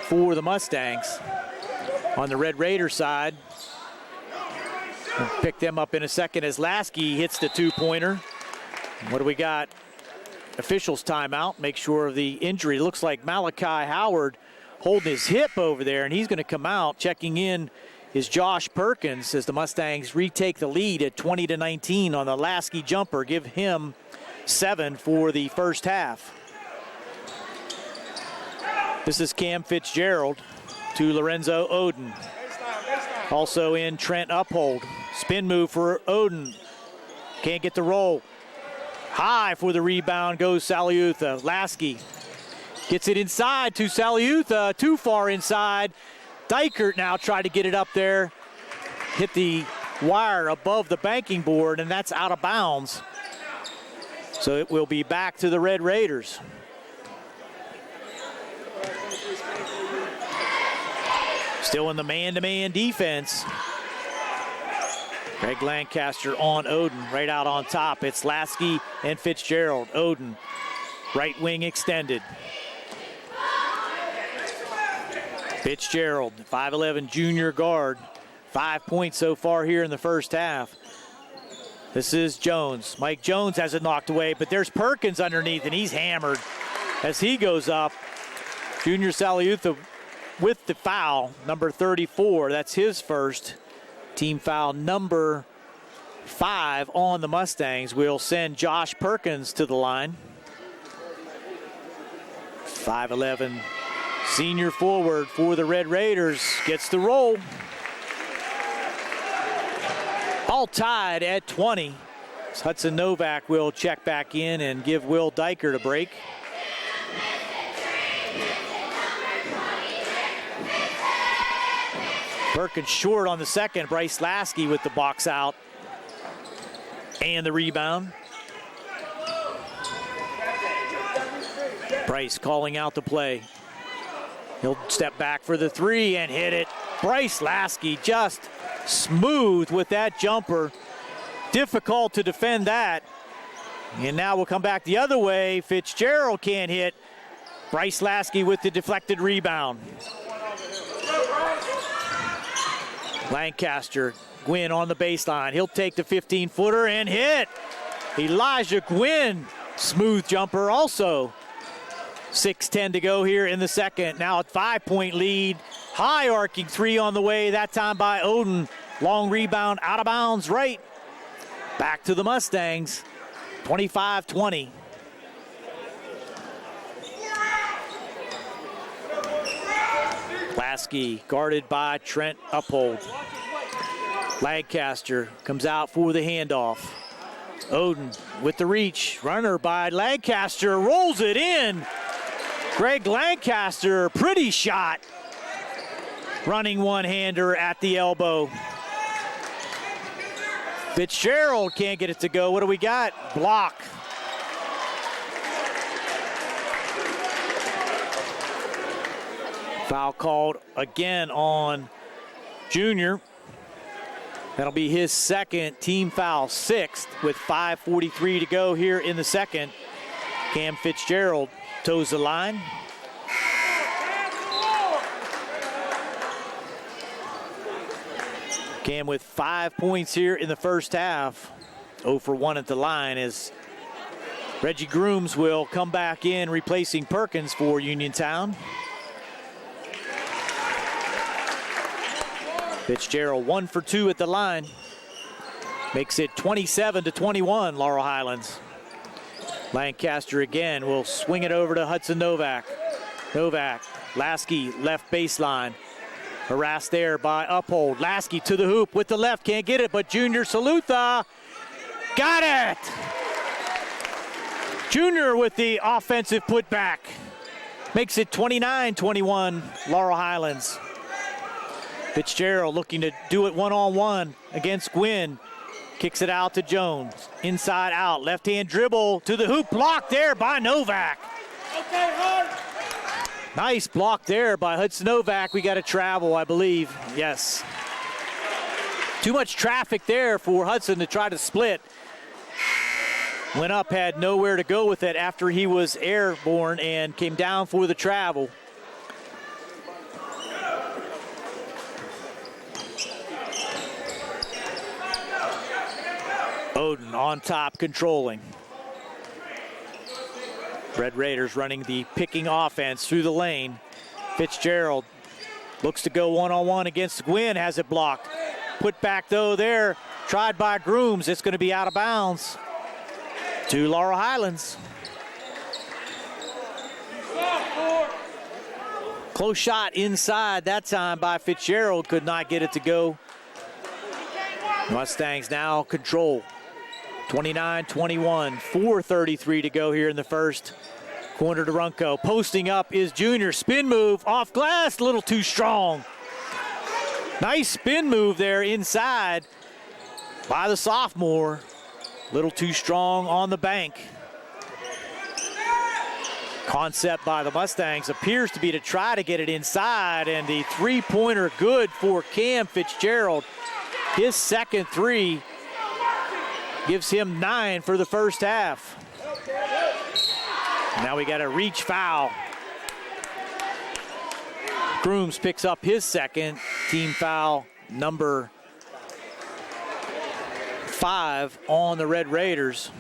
for the Mustangs. On the Red Raider side, we'll pick them up in a second as Lasky hits the two-pointer. What do we got? Officials timeout, make sure of the injury. Looks like Malachi Howard holding his hip over there, and he's going to come out. Checking in is Josh Perkins as the Mustangs retake the lead at 20-19 on the Lasky jumper. Give him 7 for the first half. This is Cam Fitzgerald to Lorenzo Oden. Also in Trent Uphold. Spin move for Oden. Can't get the roll. High for the rebound goes Saliutha. Lasky gets it inside to Saliutha. Too far inside. Dykert now tried to get it up there. Hit the wire above the banking board, and that's out of bounds. So it will be back to the Red Raiders. Still in the man-to-man defense. Greg Lancaster on Oden, right out on top. It's Lasky and Fitzgerald. Oden, right wing extended. Fitzgerald, 5'11" junior guard. 5 points so far here in the first half. This is Jones. Mike Jones has it knocked away, but there's Perkins underneath, and he's hammered as he goes up. Junior Saliutha with the foul, number 34. That's his first. Team foul number 5 on the Mustangs. We'll send Josh Perkins to the line. 5'11" senior forward for the Red Raiders gets the roll. All tied at 20. Hudson Novak will check back in and give Will Dykert a break. Perkins short on the second. Bryce Lasky with the box out and the rebound. Bryce calling out the play. He'll step back for the three and hit it. Bryce Lasky just smooth with that jumper. Difficult to defend that. And now we'll come back the other way. Fitzgerald can't hit. Bryce Lasky with the deflected rebound. Lancaster, Gwynn on the baseline. He'll take the 15-footer and hit. Elijah Gwynn, smooth jumper also. 6:10 to go here in the second. Now a 5-point lead. High arcing three on the way, that time by Oden. Long rebound, out of bounds, right. Back to the Mustangs, 25-20. Lasky guarded by Trent Uphold. Lancaster comes out for the handoff. Oden with the reach. Runner by Lancaster, rolls it in. Greg Lancaster, pretty shot. Running one-hander at the elbow. Fitzgerald can't get it to go. What do we got? Block. Foul called again on Junior. That'll be his second, team foul, 6th, with 5:43 to go here in the second. Cam Fitzgerald toes the line. Cam with 5 points here in the first half. 0 for 1 at the line as Reggie Grooms will come back in, replacing Perkins for Uniontown. Fitzgerald 1 for 2 at the line. Makes it 27-21, Laurel Highlands. Lancaster again will swing it over to Hudson Novak. Novak, Lasky, left baseline. Harassed there by Uphold. Lasky to the hoop with the left, can't get it, but Junior Salutha got it! Junior with the offensive putback. Makes it 29-21, Laurel Highlands. Fitzgerald looking to do it one-on-one against Gwynn. Kicks it out to Jones. Inside out, left-hand dribble to the hoop, blocked there by Novak. Nice block there by Hudson Novak. We got a travel, I believe. Yes. Too much traffic there for Hudson to try to split. Went up, had nowhere to go with it after he was airborne and came down for the travel. Oden on top, controlling. Red Raiders running the picking offense through the lane. Fitzgerald looks to go one-on-one against Gwynn, has it blocked. Put back though there, tried by Grooms. It's going to be out of bounds to Laurel Highlands. Close shot inside that time by Fitzgerald, could not get it to go. Mustangs now control. 29-21, 4:33 to go here in the first. Corner to Runco, posting up is Junior, spin move, off glass, a little too strong. Nice spin move there inside by the sophomore. Little too strong on the bank. Concept by the Mustangs appears to be to try to get it inside, and the three-pointer good for Cam Fitzgerald. His second three gives him 9 for the first half. Now we got a reach foul. Grooms picks up his second, team foul number 5 on the Red Raiders.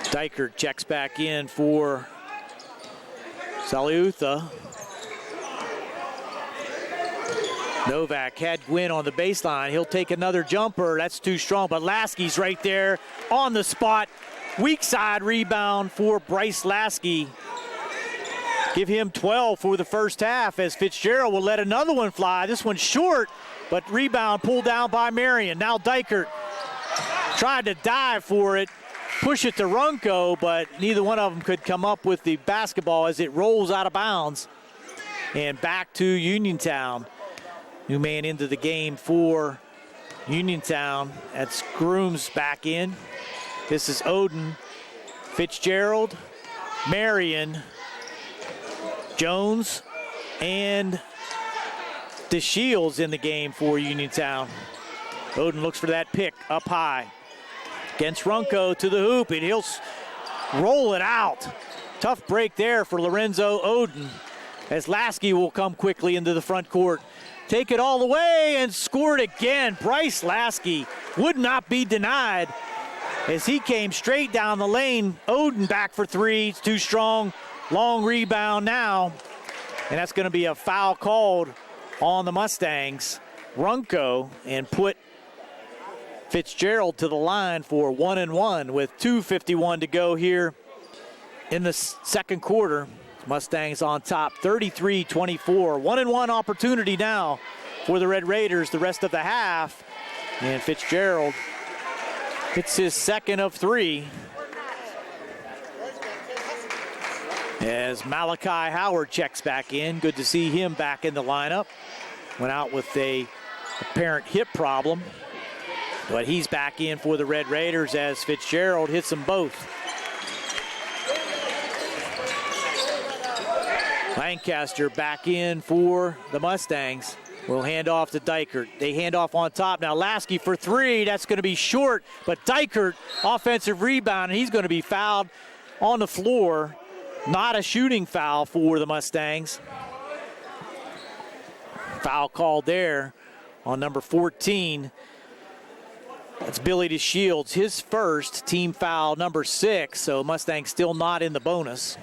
Dykert checks back in for Saliutha. Novak had Gwynn on the baseline. He'll take another jumper. That's too strong, but Lasky's right there on the spot. Weak side rebound for Bryce Lasky. Give him 12 for the first half as Fitzgerald will let another one fly. This one's short, but rebound pulled down by Marion. Now Dykert tried to dive for it, push it to Runco, but neither one of them could come up with the basketball as it rolls out of bounds. And back to Uniontown. New man into the game for Uniontown. That's Grooms back in. This is Oden, Fitzgerald, Marion, Jones, and DeShields in the game for Uniontown. Oden looks for that pick up high. Against Runco to the hoop, and he'll roll it out. Tough break there for Lorenzo Oden as Lasky will come quickly into the front court. Take it all the way and scored again. Bryce Lasky would not be denied as he came straight down the lane. Oden back for three. It's too strong. Long rebound now. And that's going to be a foul called on the Mustangs. Runco, and put Fitzgerald to the line for 1-1 with 2:51 to go here in the second quarter. Mustangs on top, 33-24. 1-1 opportunity now for the Red Raiders the rest of the half. And Fitzgerald hits his second of 3. As Malachi Howard checks back in. Good to see him back in the lineup. Went out with a apparent hip problem. But he's back in for the Red Raiders as Fitzgerald hits them both. Lancaster back in for the Mustangs. Will hand off to Dykert. They hand off on top. Now Lasky for 3. That's going to be short. But Dykert, offensive rebound, and he's going to be fouled on the floor. Not a shooting foul for the Mustangs. Foul called there on number 14. That's Billy DeShields, his first, team foul number 6. So Mustangs still not in the bonus.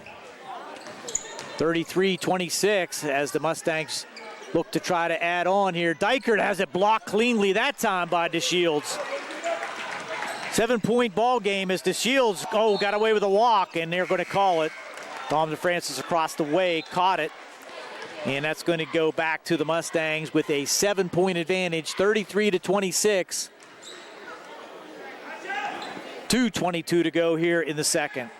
33-26 as the Mustangs look to try to add on here. Dykert has it blocked cleanly that time by DeShields. 7-point ball game as DeShields, got away with a walk, and they're going to call it. Dom DeFrancis across the way, caught it. And that's going to go back to the Mustangs with a 7-point advantage, 33-26. 2:22 to go here in the second.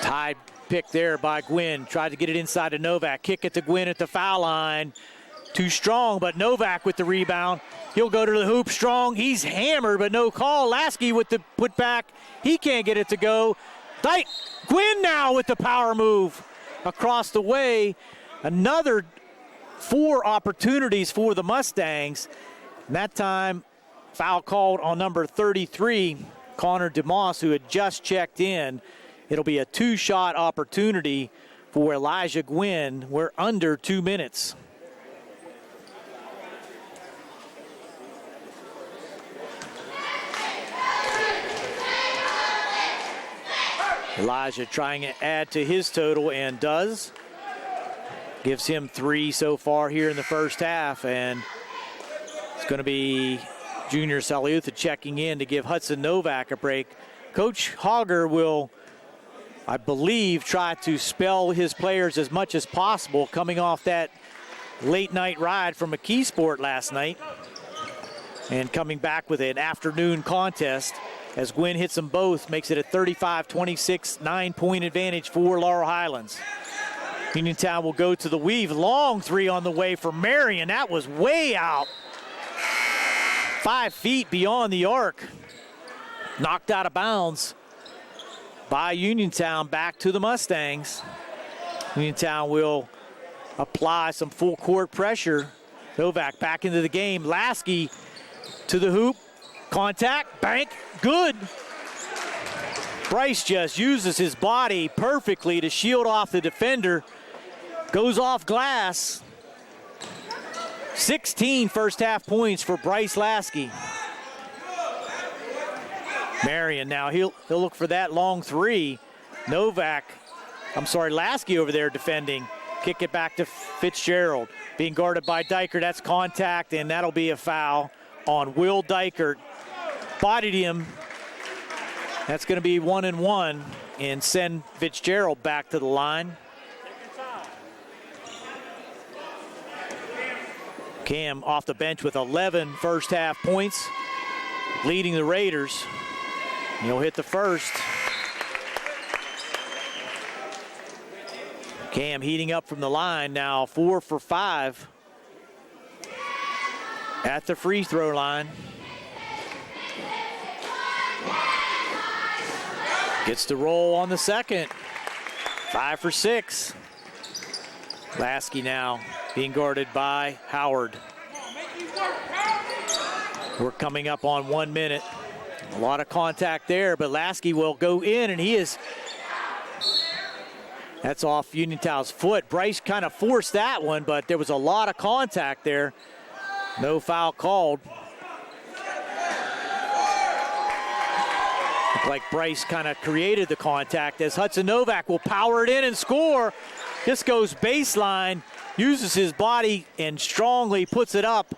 Tied pick there by Gwynn. Tried to get it inside to Novak. Kick it to Gwynn at the foul line. Too strong, but Novak with the rebound. He'll go to the hoop strong. He's hammered, but no call. Lasky with the putback. He can't get it to go. Gwynn now with the power move across the way. Another 4 opportunities for the Mustangs. And that time, foul called on number 33, Connor DeMoss, who had just checked in. It'll be a 2-shot opportunity for Elijah Gwynn. We're under 2 minutes. Elijah trying to add to his total and does. Gives him 3 so far here in the first half, and it's going to be Junior Saliutha checking in to give Hudson Novak a break. Coach Hogger will, I believe, try to spell his players as much as possible coming off that late night ride from McKeesport last night and coming back with an afternoon contest. As Gwynn hits them both, makes it a 35-26 9-point advantage for Laurel Highlands. Uniontown will go to the weave. Long 3 on the way for Marion. That was way out. 5 feet beyond the arc. Knocked out of bounds by Uniontown, back to the Mustangs. Uniontown will apply some full court pressure. Novak back into the game. Lasky to the hoop. Contact, bank, good. Bryce just uses his body perfectly to shield off the defender. Goes off glass. 16 first half points for Bryce Lasky. Marion now, he'll look for that long 3. Lasky over there defending. Kick it back to Fitzgerald. Being guarded by Dykert, that's contact, and that'll be a foul on Will Dykert. Bodied him. That's going to be 1-1 and send Fitzgerald back to the line. Cam off the bench with 11 first half points, leading the Raiders. He'll hit the first. Cam heating up from the line now, 4 for 5 at the free throw line. Gets the roll on the second. 5 for 6. Lasky now being guarded by Howard. We're coming up on 1 minute. A lot of contact there, but Lasky will go in, and he is. That's off Uniontown's foot. Bryce kind of forced that one, but there was a lot of contact there. No foul called. Looked like Bryce kind of created the contact as Hudson Novak will power it in and score. This goes baseline, uses his body and strongly puts it up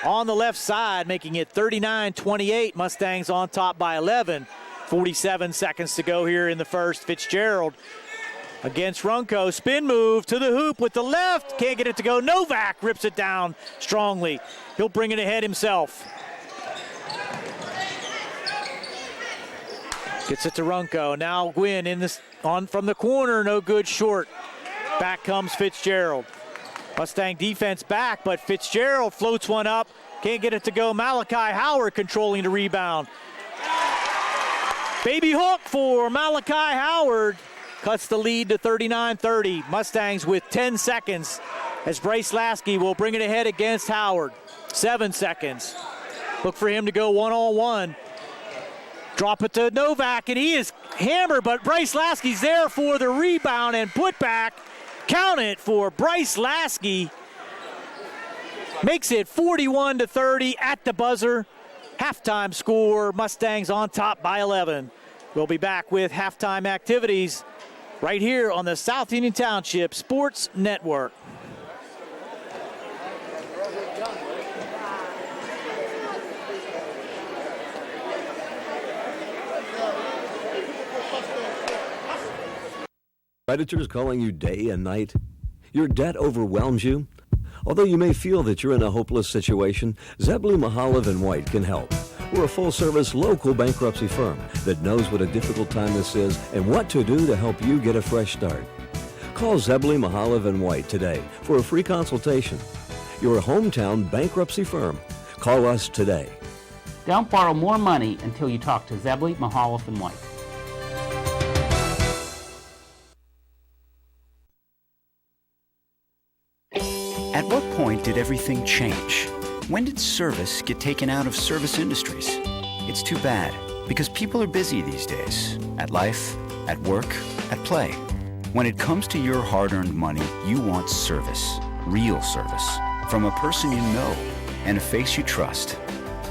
on the left side, making it 39-28. Mustangs on top by 11. 47 seconds to go here in the first. Fitzgerald against Runco. Spin move to the hoop with the left. Can't get it to go. Novak rips it down strongly. He'll bring it ahead himself. Gets it to Runco. Now Gwynn from the corner. No good, short. Back comes Fitzgerald. Mustang defense back, but Fitzgerald floats one up. Can't get it to go. Malachi Howard controlling the rebound. Baby hook for Malachi Howard. Cuts the lead to 39-30. Mustangs with 10 seconds as Bryce Lasky will bring it ahead against Howard. 7 seconds. Look for him to go one-on-one. Drop it to Novak, and he is hammered, but Bryce Lasky's there for the rebound and put back. Count it for Bryce Lasky. Makes it 41-30 at the buzzer. Halftime score, Mustangs on top by 11. We'll be back with halftime activities right here on the South Union Township Sports Network. Creditors calling you day and night? Your debt overwhelms you? Although you may feel that you're in a hopeless situation, Zebley, Mahalev & White can help. We're a full-service local bankruptcy firm that knows what a difficult time this is and what to do to help you get a fresh start. Call Zebley, Mahalev & White today for a free consultation. your hometown bankruptcy firm. Call us today. Don't borrow more money until you talk to Zebley, Mahaloff, and White. At what point did everything change? When did service get taken out of service industries? It's too bad, because people are busy these days. At life, at work, at play. When it comes to your hard-earned money, you want service. Real service. From a person you know and a face you trust.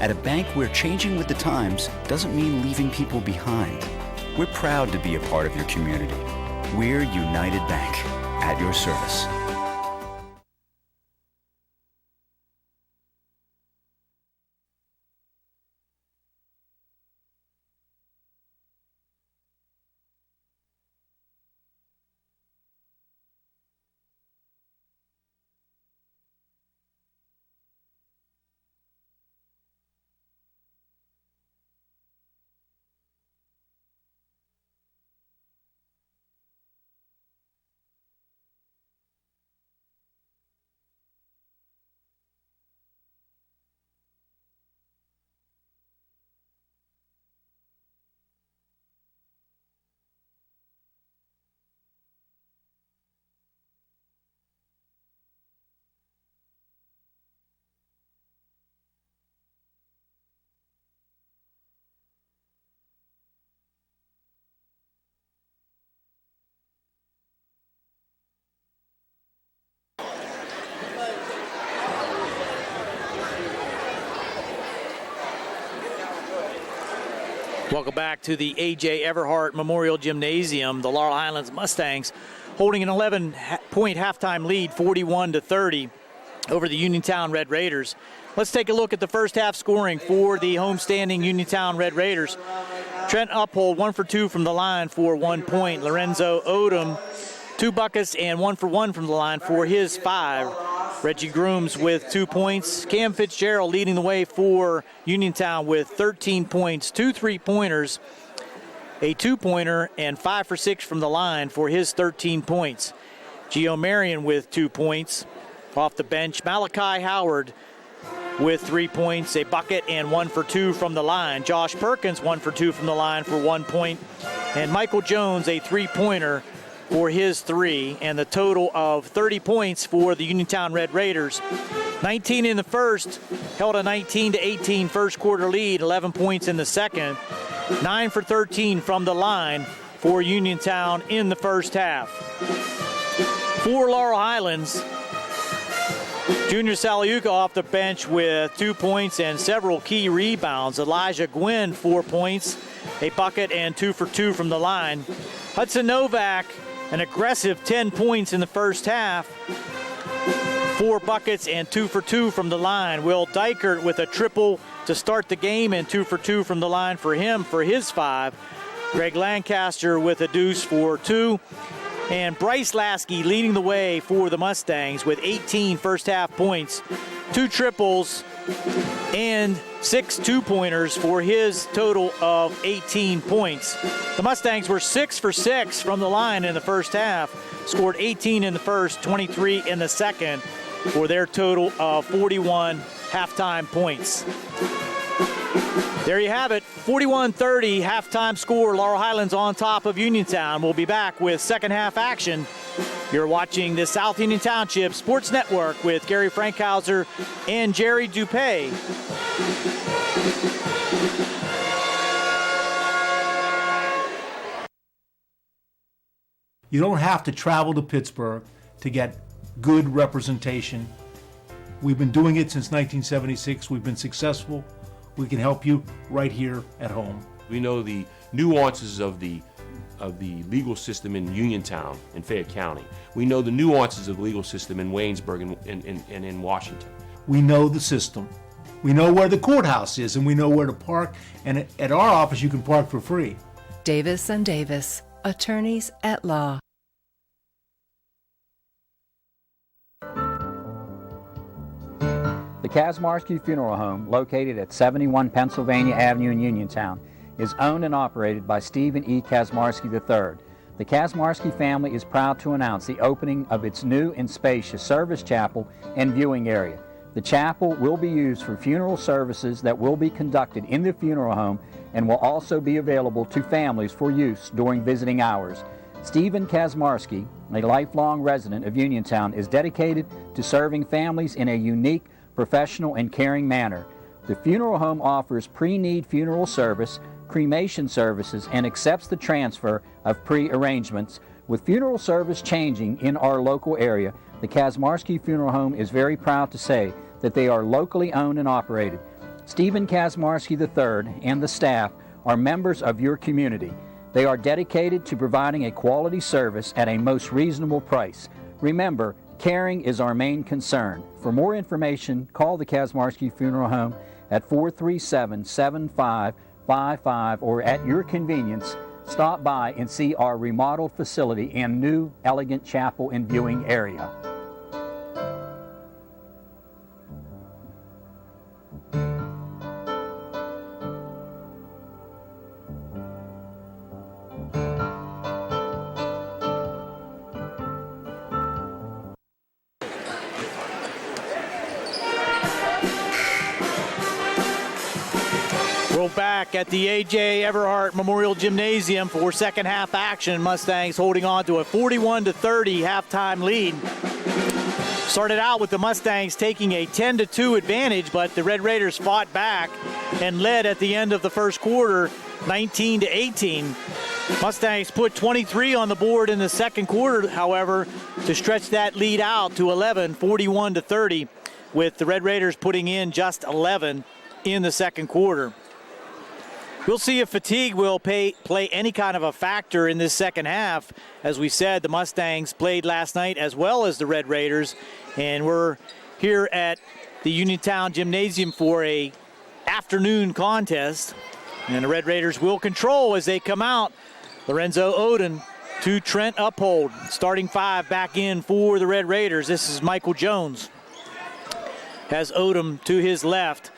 At a bank where changing with the times doesn't mean leaving people behind. We're proud to be a part of your community. We're United Bank, at your service. Welcome back to the A.J. Everhart Memorial Gymnasium. The Laurel Highlands Mustangs holding an 11-point halftime lead, 41-30, over the Uniontown Red Raiders. Let's take a look at the first half scoring for the homestanding Uniontown Red Raiders. Trent Uphold, 1 for 2 from the line for 1 point. Lorenzo Odom, 2 buckets and 1 for 1 from the line for his 5. Reggie Grooms with 2 points. Cam Fitzgerald leading the way for Uniontown with 13 points, 2 3-pointers, a 2-pointer, and 5 for 6 from the line for his 13 points. Gio Marion with 2 points. Off the bench, Malachi Howard with 3 points, a bucket, and 1 for 2 from the line. Josh Perkins, 1 for 2 from the line for 1 point. And Michael Jones, a 3-pointer, for his 3, and the total of 30 points for the Uniontown Red Raiders. 19 in the first, held a 19-18 first quarter lead, 11 points in the second. 9 for 13 from the line for Uniontown in the first half. For Laurel Highlands, Junior Saliuka off the bench with 2 points and several key rebounds. Elijah Gwynn, 4 points, a bucket, and 2 for 2 from the line. Hudson Novak, an aggressive 10 points in the first half, 4 buckets and 2 for 2 from the line. Will Dykert with a triple to start the game and 2 for 2 from the line for him for his 5. Greg Lancaster with a deuce for 2. And Bryce Lasky leading the way for the Mustangs with 18 first half points, 2 triples, and 6 2-pointers for his total of 18 points. The Mustangs were 6 for 6 from the line in the first half, scored 18 in the first, 23 in the second, for their total of 41 halftime points. There you have it, 41-30 halftime score. Laurel Highlands on top of Uniontown. We'll be back with second half action. You're watching the South Union Township Sports Network with Gary Frankhauser and Jerry Dupay. You don't have to travel to Pittsburgh to get good representation. We've been doing it since 1976. We've been successful. We can help you right here at home. We know the nuances of the legal system in Uniontown in Fayette County. We know the nuances of the legal system in Waynesburg and in Washington. We know the system. We know where the courthouse is, and we know where to park. And at our office, you can park for free. Davis & Davis, attorneys at law. The Kazmarsky Funeral Home, located at 71 Pennsylvania Avenue in Uniontown, is owned and operated by Stephen E. Kazmarsky III, the Kazmarski family is proud to announce the opening of its new and spacious service chapel and viewing area. The chapel will be used for funeral services that will be conducted in the funeral home and will also be available to families for use during visiting hours. Stephen Kazmarski, a lifelong resident of Uniontown, is dedicated to serving families in a unique, professional, and caring manner. The funeral home offers pre-need funeral service, cremation services, and accepts the transfer of pre-arrangements. With funeral service changing in our local area, the Kazmarski Funeral Home is very proud to say that they are locally owned and operated. Stephen Kazmarski III and the staff are members of your community. They are dedicated to providing a quality service at a most reasonable price. Remember, caring is our main concern. For more information, call the Kazmarski Funeral Home at 437-7555 or at your convenience, stop by and see our remodeled facility and new elegant chapel and viewing area. We're back at the A.J. Everhart Memorial Gymnasium for second half action. Mustangs holding on to a 41-30 halftime lead. Started out with the Mustangs taking a 10-2 advantage, but the Red Raiders fought back and led at the end of the first quarter 19-18. Mustangs put 23 on the board in the second quarter, however, to stretch that lead out to 11, 41-30, with the Red Raiders putting in just 11 in the second quarter. We'll see if fatigue will play any kind of a factor in this second half. As we said, the Mustangs played last night as well as the Red Raiders, and we're here at the Uniontown Gymnasium for a afternoon contest. And the Red Raiders will control as they come out. Lorenzo Oden to Trent Uphold. Starting five back in for the Red Raiders. This is Michael Jones. Has Odom to his left.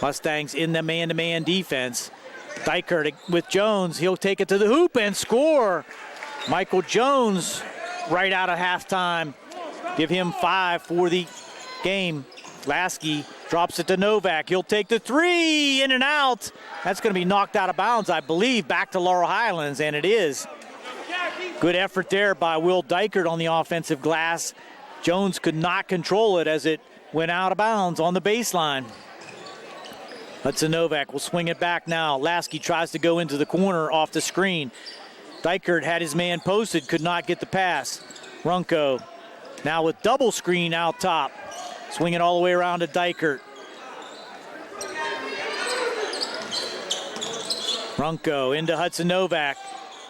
Mustangs in the man-to-man defense. Dykert with Jones. He'll take it to the hoop and score. Michael Jones right out of halftime. Give him 5 for the game. Lasky drops it to Novak. He'll take the three, in and out. That's going to be knocked out of bounds, I believe, back to Laurel Highlands, and it is. Good effort there by Will Dykert on the offensive glass. Jones could not control it as it went out of bounds on the baseline. Hudson Novak will swing it back now. Lasky tries to go into the corner off the screen. Dykert had his man posted, could not get the pass. Runco now with double screen out top. Swing it all the way around to Dykert. Runco into Hudson Novak.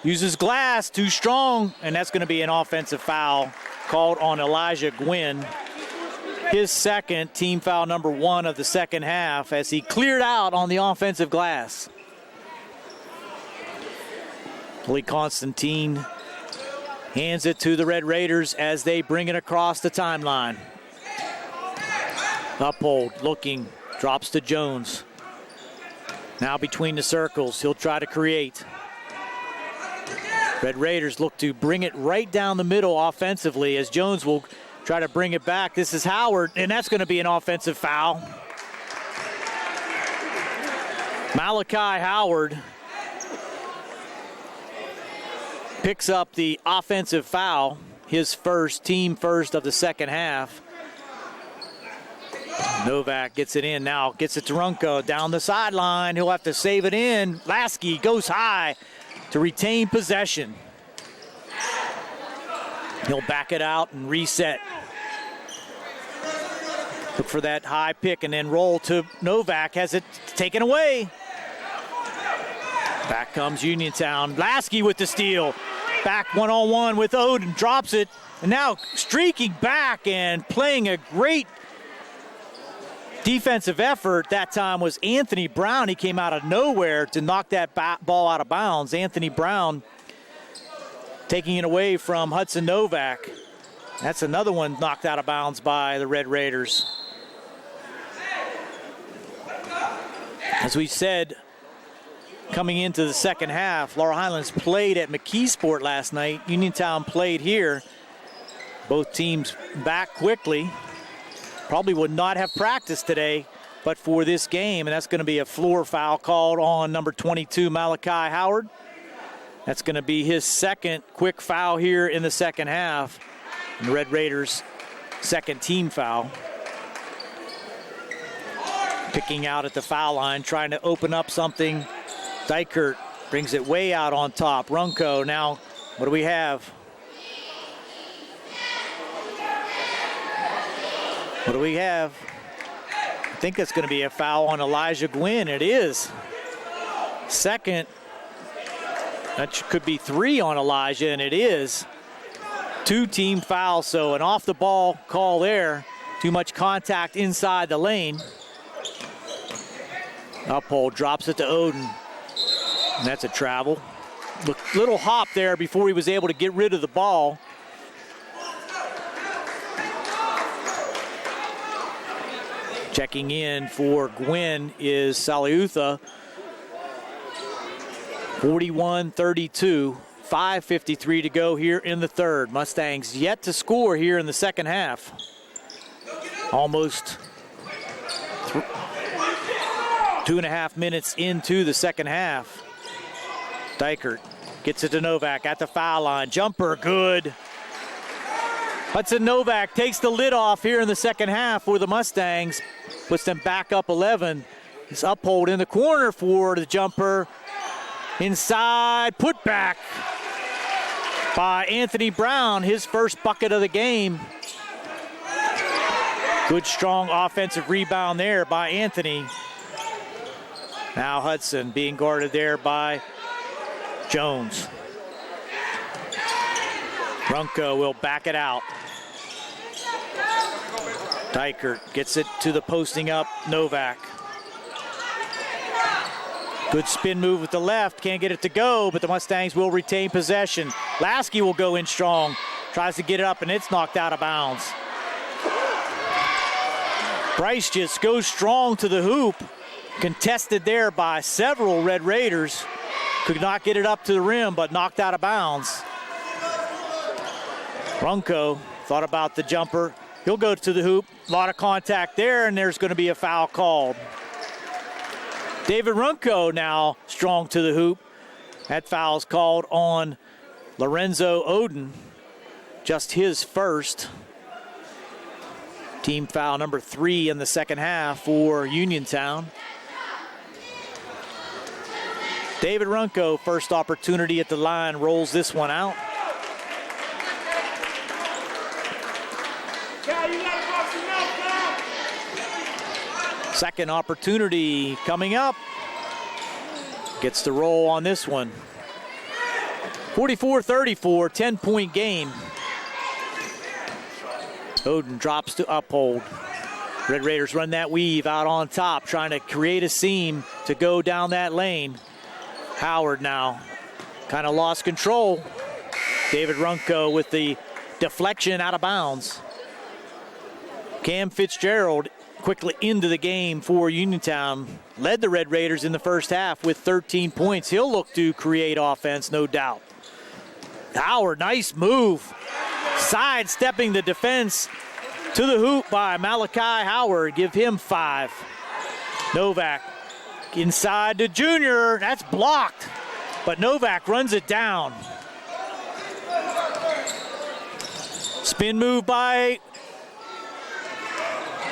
Uses glass, too strong, and that's going to be an offensive foul called on Elijah Gwynn. His second, team foul number 1 of the second half, as he cleared out on the offensive glass. Lee Constantine hands it to the Red Raiders as they bring it across the timeline. Uphold looking, drops to Jones. Now between the circles, he'll try to create. Red Raiders look to bring it right down the middle offensively as Jones will try to bring it back. This is Howard, and that's going to be an offensive foul. Malachi Howard picks up the offensive foul, his first, team first of the second half. Novak gets it in now, gets it to Runco down the sideline. He'll have to save it in. Lasky goes high to retain possession. He'll back it out and reset. Look for that high pick and then roll to Novak. Has it taken away. Back comes Uniontown. Lasky with the steal. Back one-on-one with Oden. Drops it. And now streaking back and playing a great defensive effort. That time was Anthony Brown. He came out of nowhere to knock that ball out of bounds. Anthony Brown taking it away from Hudson Novak. That's another one knocked out of bounds by the Red Raiders. As we said, coming into the second half. Laurel Highlands played at McKeesport last night. Uniontown played here. Both teams back quickly. Probably would not have practiced today, but for this game, and that's going to be a floor foul called on number 22, Malachi Howard. That's going to be his second quick foul here in the second half. And the Red Raiders' second team foul. Picking out at the foul line, trying to open up something. Dykert brings it way out on top. Runco now, what do we have? What do we have? I think that's going to be a foul on Elijah Gwynn. It is. Second. That could be 3 on Elijah, and it is. 2 team fouls, so an off-the-ball call there. Too much contact inside the lane. Uphold drops it to Oden. And that's a travel. Little hop there before he was able to get rid of the ball. Checking in for Gwynn is Saliutha. 41-32, 5:53 to go here in the third. Mustangs yet to score here in the second half. Almost 2.5 minutes into the second half. Dykert gets it to Novak at the foul line. Jumper, good. Hudson Novak takes the lid off here in the second half for the Mustangs. Puts them back up 11. It's Uphold in the corner for the jumper. Inside, put back by Anthony Brown, his first bucket of the game. Good, strong offensive rebound there by Anthony. Now Hudson being guarded there by Jones. Runco will back it out. Dykert gets it to the posting up Novak. Good spin move with the left, can't get it to go, but the Mustangs will retain possession. Lasky will go in strong, tries to get it up, and it's knocked out of bounds. Bryce just goes strong to the hoop, contested there by several Red Raiders. Could not get it up to the rim, but knocked out of bounds. Runco thought about the jumper. He'll go to the hoop, a lot of contact there, and there's going to be a foul called. David Runco now strong to the hoop. That foul's called on Lorenzo Oden. Just his first. Team foul number 3 in the second half for Uniontown. David Runco, first opportunity at the line, rolls this one out. Second opportunity coming up. Gets the roll on this one. 44-34, 10-point game. Oden drops to Uphold. Red Raiders run that weave out on top, trying to create a seam to go down that lane. Howard now kind of lost control. David Runco with the deflection out of bounds. Cam Fitzgerald quickly into the game for Uniontown. Led the Red Raiders in the first half with 13 points. He'll look to create offense, no doubt. Howard, nice move. Sidestepping the defense to the hoop by Malachi Howard. Give him 5. Novak inside to Junior. That's blocked, but Novak runs it down. Spin move by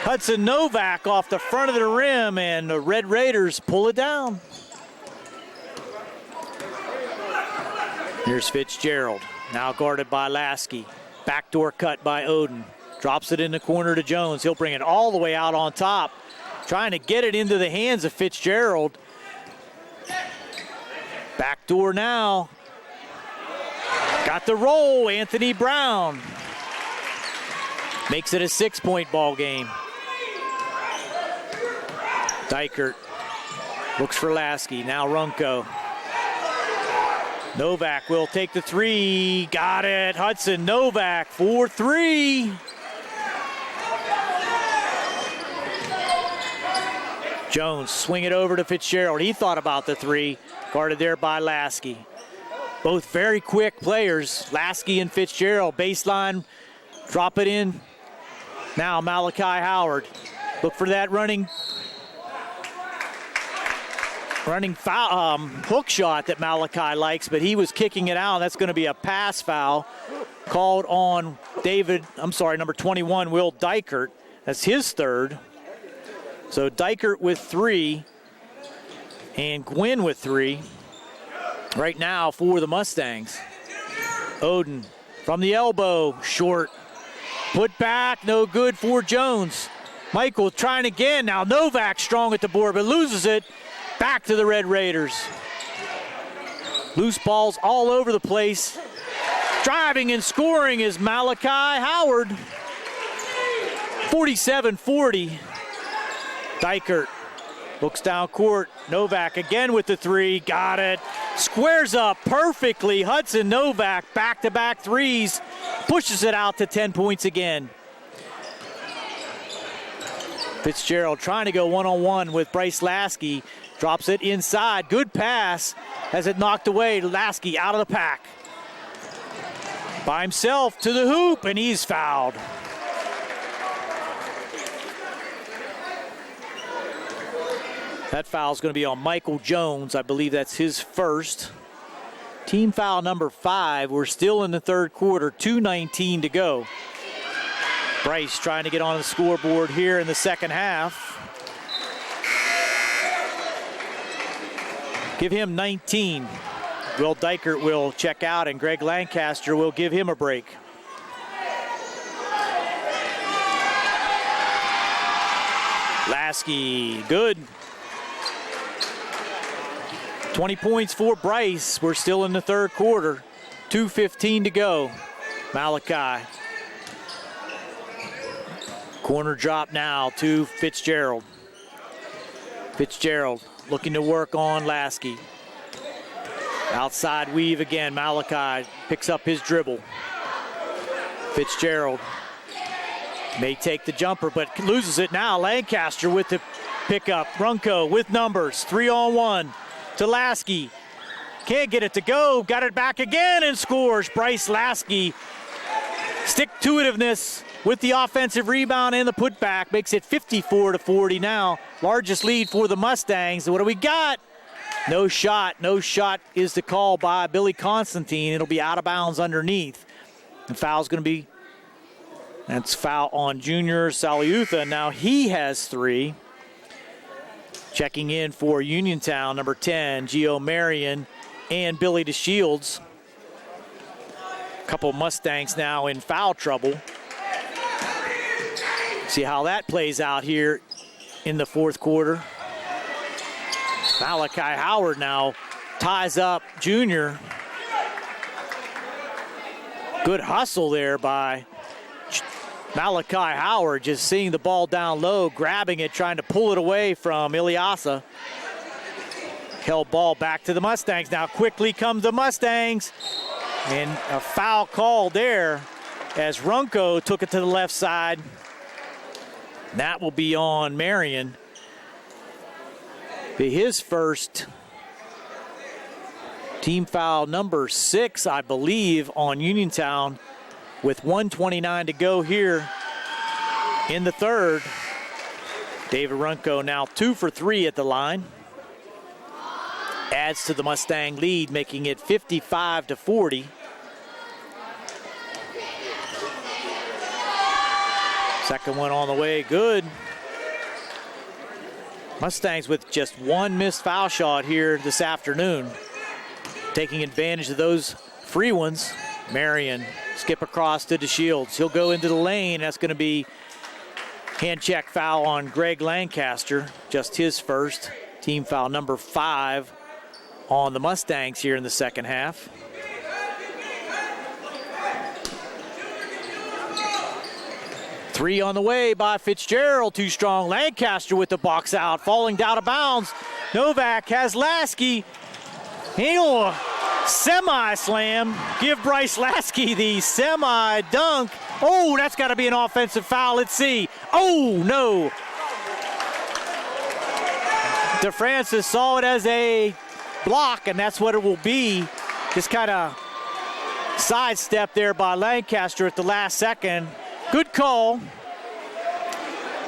Hudson Novak off the front of the rim, and the Red Raiders pull it down. Here's Fitzgerald, now guarded by Lasky. Backdoor cut by Oden. Drops it in the corner to Jones. He'll bring it all the way out on top. Trying to get it into the hands of Fitzgerald. Backdoor now. Got the roll, Anthony Brown. Makes it a 6-point ball game. Dykert looks for Lasky. Now Runco. Novak will take the 3. Got it. Hudson Novak for 3. Jones swing it over to Fitzgerald. He thought about the three, guarded there by Lasky. Both very quick players, Lasky and Fitzgerald. Baseline, drop it in. Now Malachi Howard. Look for that running foul, hook shot that Malachi likes, but he was kicking it out. That's going to be a pass foul called on number 21, Will Dykert. That's his third. So Dykert with 3 and Gwynn with 3 right now for the Mustangs. Oden from the elbow, short. Put back, no good for Jones. Michael trying again. Now Novak strong at the board, but loses it. Back to the Red Raiders. Loose balls all over the place. Driving and scoring is Malachi Howard. 47-40. Dykert looks down court. Novak again with the 3. Got it. Squares up perfectly. Hudson Novak back-to-back threes. Pushes it out to 10 points again. Fitzgerald trying to go one-on-one with Bryce Lasky. Drops it inside. Good pass. Has it knocked away. Lasky out of the pack. By himself to the hoop, and he's fouled. That foul is going to be on Michael Jones. I believe that's his first. Team foul number 5. We're still in the third quarter. 2:19 to go. Bryce trying to get on the scoreboard here in the second half. Give him 19. Will Dykert will check out, and Greg Lancaster will give him a break. Lasky, good. 20 points for Bryce. We're still in the third quarter. 2:15 to go. Malachi. Corner drop now to Fitzgerald. Fitzgerald looking to work on Lasky. Outside weave again. Malachi picks up his dribble. Fitzgerald may take the jumper, but loses it now. Lancaster with the pickup. Runco with numbers. 3-on-1 to Lasky. Can't get it to go. Got it back again and scores. Bryce Lasky. Stick-to-itiveness with the offensive rebound and the putback makes it 54-40 now. Largest lead for the Mustangs. What do we got? No shot. No shot is the call by Billy Constantine. It'll be out of bounds underneath. The foul's going to be, that's foul on Junior Saliutha. Now he has 3. Checking in for Uniontown, number 10, Gio Marion and Billy DeShields. Couple Mustangs now in foul trouble. See how that plays out here in the fourth quarter. Malachi Howard now ties up Junior. Good hustle there by Malachi Howard, just seeing the ball down low, grabbing it, trying to pull it away from Ilyasa. Held ball back to the Mustangs. Now quickly comes the Mustangs. And a foul call there as Runco took it to the left side. That will be on Marion. Be his first. Team foul number 6, I believe, on Uniontown with 1:29 to go here in the third. David Runco now 2 for 3 at the line. Adds to the Mustang lead, making it 55-40. Second one on the way, good. Mustangs with just one missed foul shot here this afternoon. Taking advantage of those free ones. Marion, skip across to DeShields. He'll go into the lane. That's going to be hand check foul on Greg Lancaster. Just his first. Team foul number 5 on the Mustangs here in the second half. Three on the way by Fitzgerald, too strong. Lancaster with the box out, falling down out of bounds. Novak has Lasky. He'll semi-slam. Give Bryce Lasky the semi-dunk. Oh, that's got to be an offensive foul. Let's see. Oh, no. DeFrancis saw it as a block, and that's what it will be. Just kind of sidestep there by Lancaster at the last second. Good call.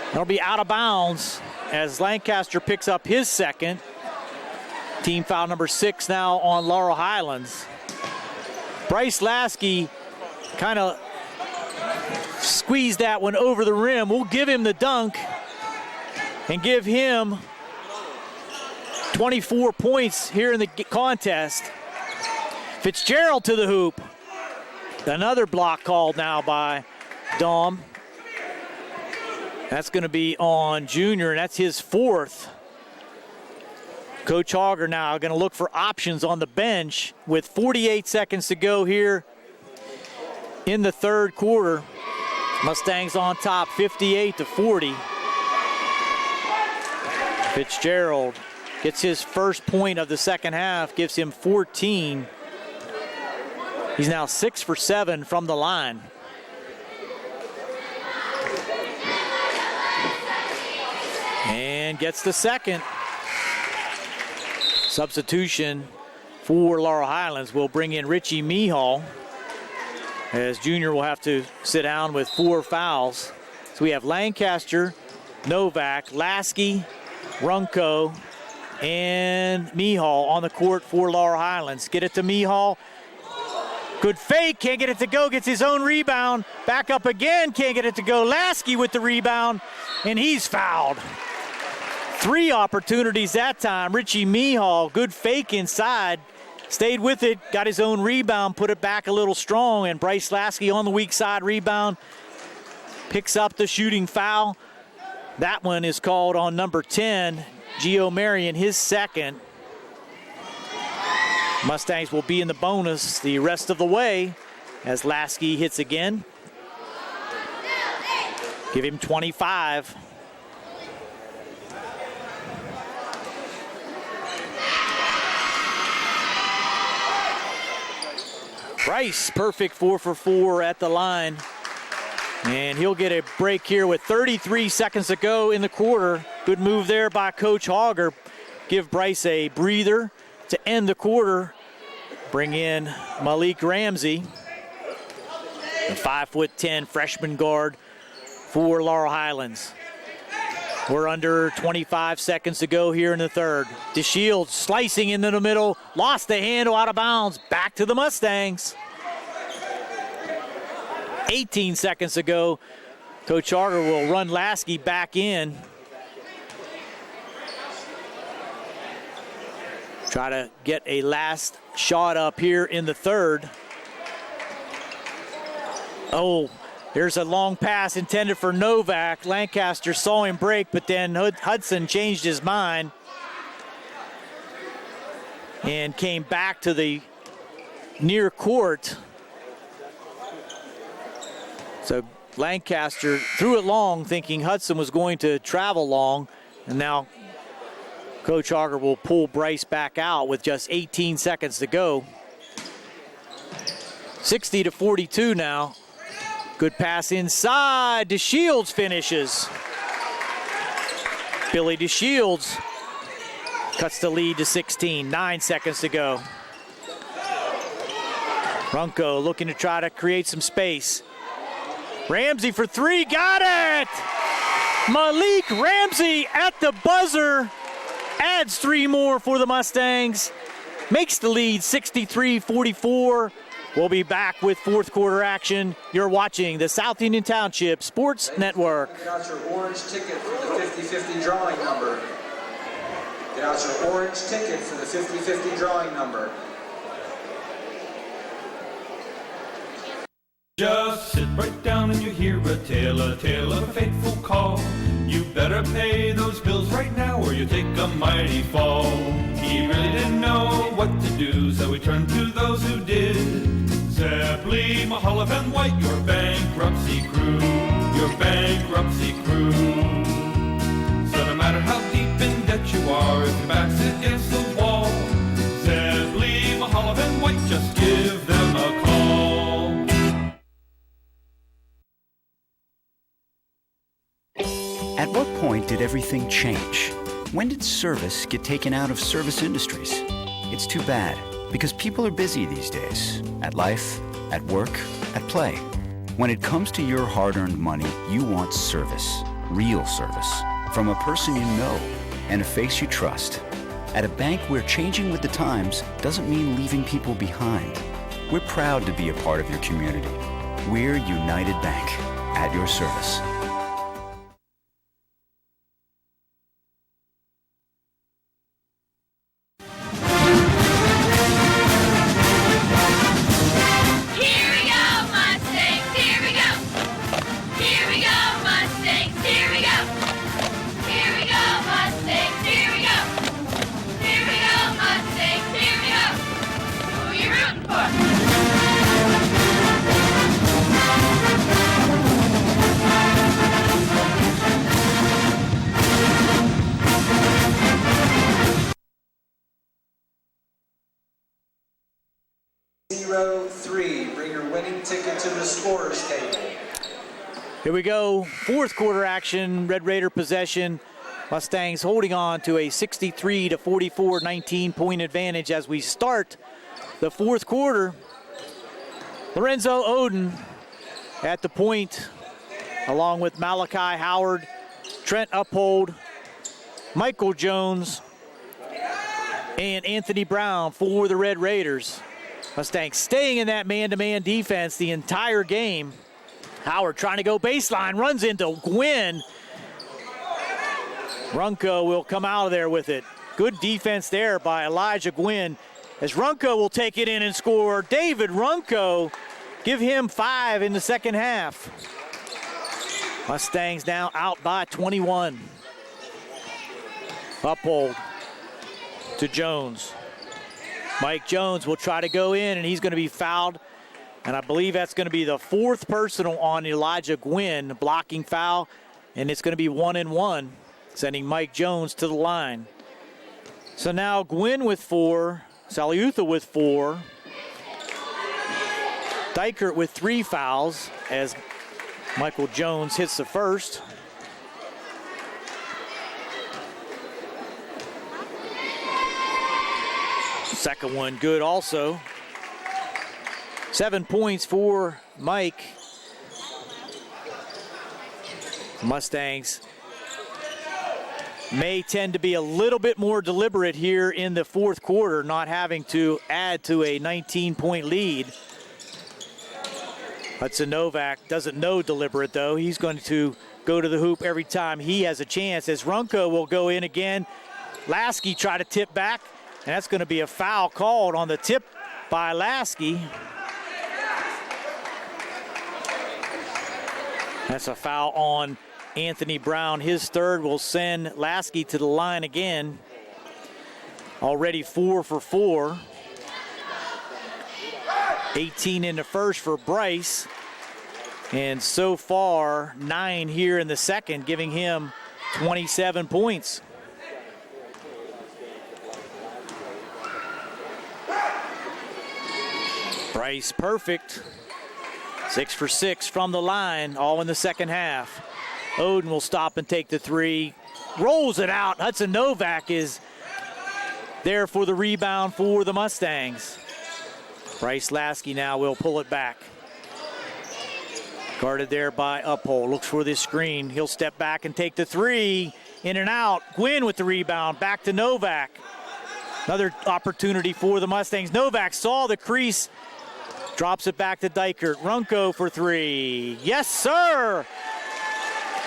That'll be out of bounds as Lancaster picks up his second. Team foul number 6 now on Laurel Highlands. Bryce Lasky kind of squeezed that one over the rim. We'll give him the dunk and give him 24 points here in the contest. Fitzgerald to the hoop. Another block called now by Dom. That's going to be on Junior, and that's his 4th. Coach Hogger now going to look for options on the bench with 48 seconds to go here in the third quarter. Mustangs on top, 58-40. Fitzgerald gets his first point of the second half, gives him 14. He's now 6 for 7 from the line. And gets the second. Substitution for Laurel Highlands will bring in Richie Mehall, as Junior will have to sit down with 4 fouls. So we have Lancaster, Novak, Lasky, Runco, and Mehall on the court for Laurel Highlands. Get it to Mehall. Good fake, can't get it to go, gets his own rebound. Back up again, can't get it to go. Lasky with the rebound, and he's fouled. 3 opportunities that time. Richie Mehall, good fake inside. Stayed with it, got his own rebound, put it back a little strong, and Bryce Lasky on the weak side rebound. Picks up the shooting foul. That one is called on number 10, Gio Marion, his second. Mustangs will be in the bonus the rest of the way as Lasky hits again. Give him 25. Bryce, perfect 4 for 4 at the line. And he'll get a break here with 33 seconds to go in the quarter. Good move there by Coach Hogger. Give Bryce a breather to end the quarter. Bring in Malik Ramsey, the 5'10" freshman guard for Laurel Highlands. We're under 25 seconds to go here in the third. DeShields slicing into the middle, lost the handle, out of bounds. Back to the Mustangs. 18 seconds to go. Coach Hogger will run Lasky back in. Try to get a last shot up here in the third. Oh, there's a long pass intended for Novak. Lancaster saw him break, but then Hudson changed his mind and came back to the near court. So Lancaster threw it long, thinking Hudson was going to travel long, and now Coach Hogger will pull Bryce back out with just 18 seconds to go. 60-42 now. Good pass inside. DeShields finishes. Billy DeShields cuts the lead to 16. 9 seconds to go. Runco looking to try to create some space. Ramsey for 3. Got it! Malik Ramsey at the buzzer. Adds 3 more for the Mustangs. Makes the lead 63-44. We'll be back with fourth quarter action. You're watching the South Union Township Sports Network. Get out your orange ticket for the 50-50 drawing number. Get out your orange ticket for the 50-50 drawing number. Just sit right down and you hear a tale of a fateful call. You better pay those bills right now or you take a mighty fall. He really didn't know what to do, so he turned to those who did. Zeppeli, Mahalev, and White, your bankruptcy crew, your bankruptcy crew. So no matter how deep in debt you are, if your back's against the wall, Zeppeli, Mahalev, and White, just give them a call. At what point did everything change? When did service get taken out of service industries? It's too bad, because people are busy these days. At life, at work, at play. When it comes to your hard-earned money, you want service. Real service. From a person you know and a face you trust. At a bank where changing with the times doesn't mean leaving people behind. We're proud to be a part of your community. We're United Bank, at your service. Here we go, fourth quarter action, Red Raider possession. Mustangs holding on to a 63-44 19-point advantage as we start the fourth quarter. Lorenzo Oden at the point, along with Malachi Howard, Trent Uphold, Michael Jones, and Anthony Brown for the Red Raiders. Mustangs staying in that man-to-man defense the entire game. Howard trying to go baseline, runs into Gwynn. Runco will come out of there with it. Good defense there by Elijah Gwynn as Runco will take it in and score. David Runco, give him 5 in the second half. Mustangs now out by 21. Uphold to Jones. Mike Jones will try to go in and he's going to be fouled. And I believe that's going to be the fourth personal on Elijah Gwynn, blocking foul. And it's going to be 1-1, sending Mike Jones to the line. So now Gwynn with 4, Saliutha with 4, Dykert with 3 fouls as Michael Jones hits the first. Second one good also. 7 points for Mike. Mustangs may tend to be a little bit more deliberate here in the fourth quarter, not having to add to a 19-point lead. Hudson Novak doesn't know deliberate, though. He's going to go to the hoop every time he has a chance, as Runco will go in again. Lasky try to tip back, and that's going to be a foul called on the tip by Lasky. That's a foul on Anthony Brown. His third will send Lasky to the line again. Already 4 for 4. 18 in the first for Bryce. And so far, 9 here in the second, giving him 27 points. Bryce perfect. 6 for 6 from the line, all in the second half. Oden will stop and take the 3. Rolls it out. Hudson Novak is there for the rebound for the Mustangs. Bryce Lasky now will pull it back. Guarded there by Uphold. Looks for this screen. He'll step back and take the 3. In and out. Gwynn with the rebound. Back to Novak. Another opportunity for the Mustangs. Novak saw the crease. Drops it back to Dykert. Runco for 3. Yes, sir!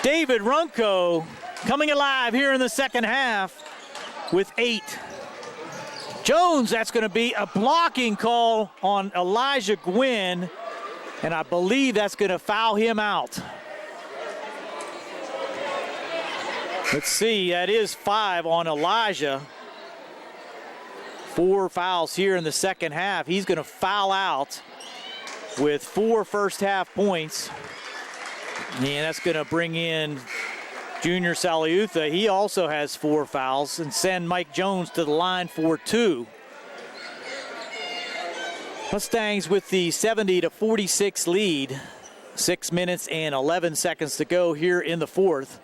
David Runco coming alive here in the second half with 8. Jones, that's going to be a blocking call on Elijah Gwynn, and I believe that's going to foul him out. Let's see, that is 5 on Elijah. 4 fouls here in the second half. He's going to foul out with 4 first half points. And that's going to bring in Junior Saliutha. He also has 4 fouls, and send Mike Jones to the line for 2. Mustangs with the 70-46 lead. 6 minutes and 11 seconds to go here in the fourth.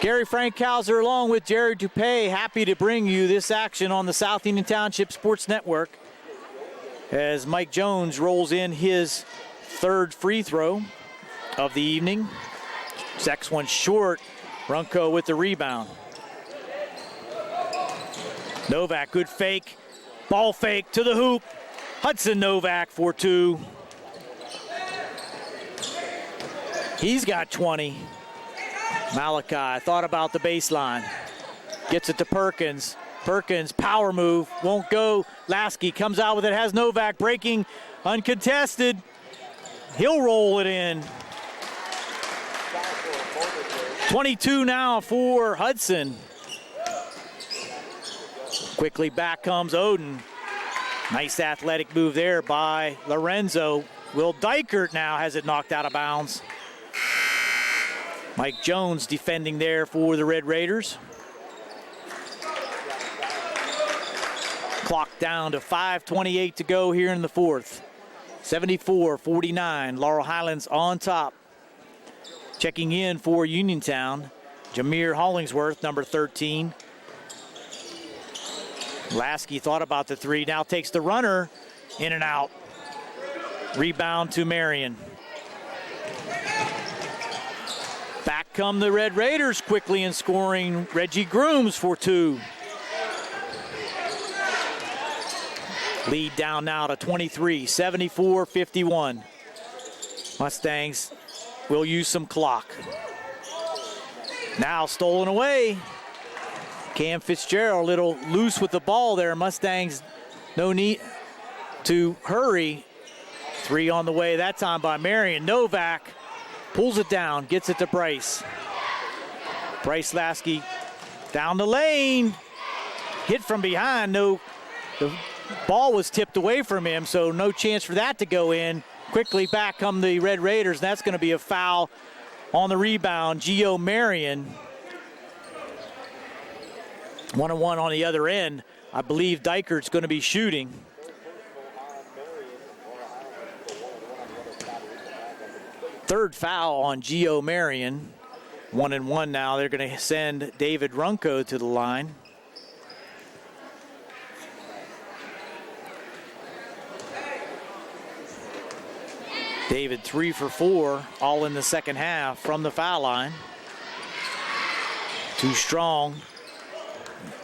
Gary Frankhauser along with Jerry Dupay, happy to bring you this action on the South Union Township Sports Network as Mike Jones rolls in his third free throw of the evening. Next one short. Runco with the rebound. Novak, good fake. Ball fake to the hoop. Hudson Novak for two. He's got 20. Malachi thought about the baseline. Gets it to Perkins. Perkins, power move, won't go. Lasky comes out with it, has Novak breaking, uncontested. He'll roll it in. 22 now for Hudson. Quickly back comes Oden. Nice athletic move there by Lorenzo. Will Dykert now has it knocked out of bounds. Mike Jones defending there for the Red Raiders. Clock down to 5:28 to go here in the fourth. 74-49, Laurel Highlands on top. Checking in for Uniontown, Jameer Hollingsworth, number 13. Lasky thought about the three, now takes the runner, in and out. Rebound to Marion. Back come the Red Raiders quickly in scoring. Reggie Grooms for two. Lead down now to 23, 74-51. Mustangs will use some clock. Now stolen away. Cam Fitzgerald a little loose with the ball there. Mustangs no need to hurry. Three on the way that time by Marion. Novak pulls it down, gets it to Bryce. Bryce Lasky down the lane. Hit from behind. No, the ball was tipped away from him, so no chance for that to go in. Quickly back come the Red Raiders, and that's going to be a foul on the rebound. Gio Marion. 1-on-1 on the other end. I believe Dykert's going to be shooting. Third foul on Gio Marion. 1-1 now. They're going to send David Runco to the line. David 3 for 4, all in the second half from the foul line. Too strong.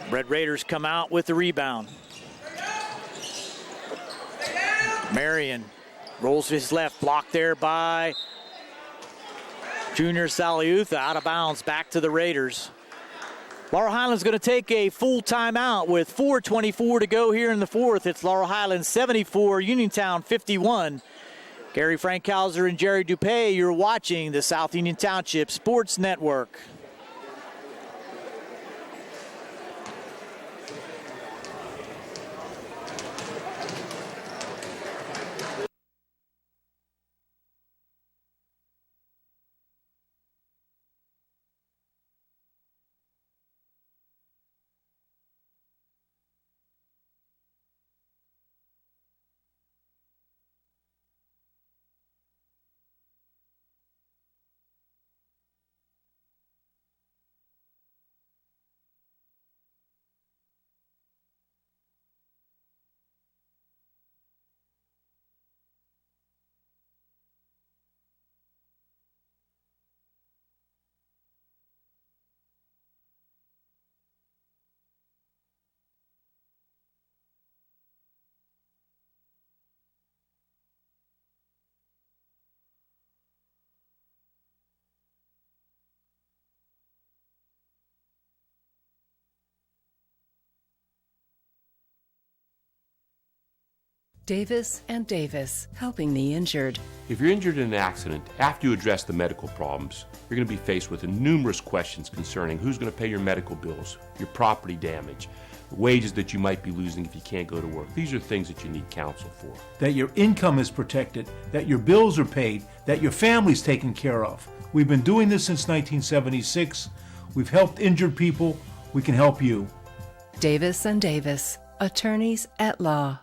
Red Raiders come out with the rebound. Marion rolls his left, blocked there by Junior Saliutha, out of bounds, back to the Raiders. Laurel Highlands going to take a full timeout with 4:24 to go here in the fourth. It's Laurel Highlands 74, Uniontown 51. Gary Frankhauser and Jerry Dupay, you're watching the South Union Township Sports Network. Davis and Davis, helping the injured. If you're injured in an accident, after you address the medical problems, you're going to be faced with numerous questions concerning who's going to pay your medical bills, your property damage, the wages that you might be losing if you can't go to work. These are things that you need counsel for. That your income is protected, that your bills are paid, that your family's taken care of. We've been doing this since 1976. We've helped injured people. We can help you. Davis and Davis, attorneys at law.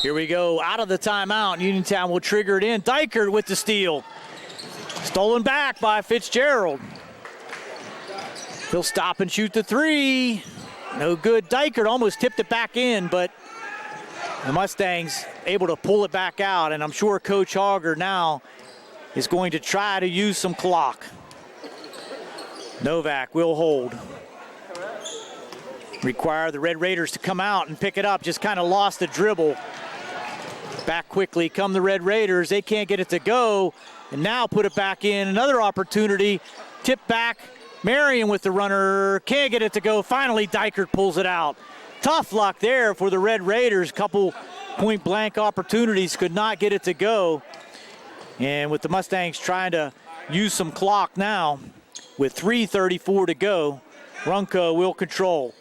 Here we go, out of the timeout. Uniontown will trigger it in. Dykert with the steal. Stolen back by Fitzgerald. He'll stop and shoot the three. No good. Dykert almost tipped it back in, but the Mustangs able to pull it back out, and I'm sure Coach Hogger now is going to try to use some clock. Novak will hold. Require the Red Raiders to come out and pick it up. Just kind of lost the dribble. Back quickly come the Red Raiders. They can't get it to go, and now put it back in. Another opportunity. Tip back. Marion with the runner. Can't get it to go. Finally, Dykert pulls it out. Tough luck there for the Red Raiders. Couple point-blank opportunities. Could not get it to go. And with the Mustangs trying to use some clock now, with 3:34 to go, Runco will control.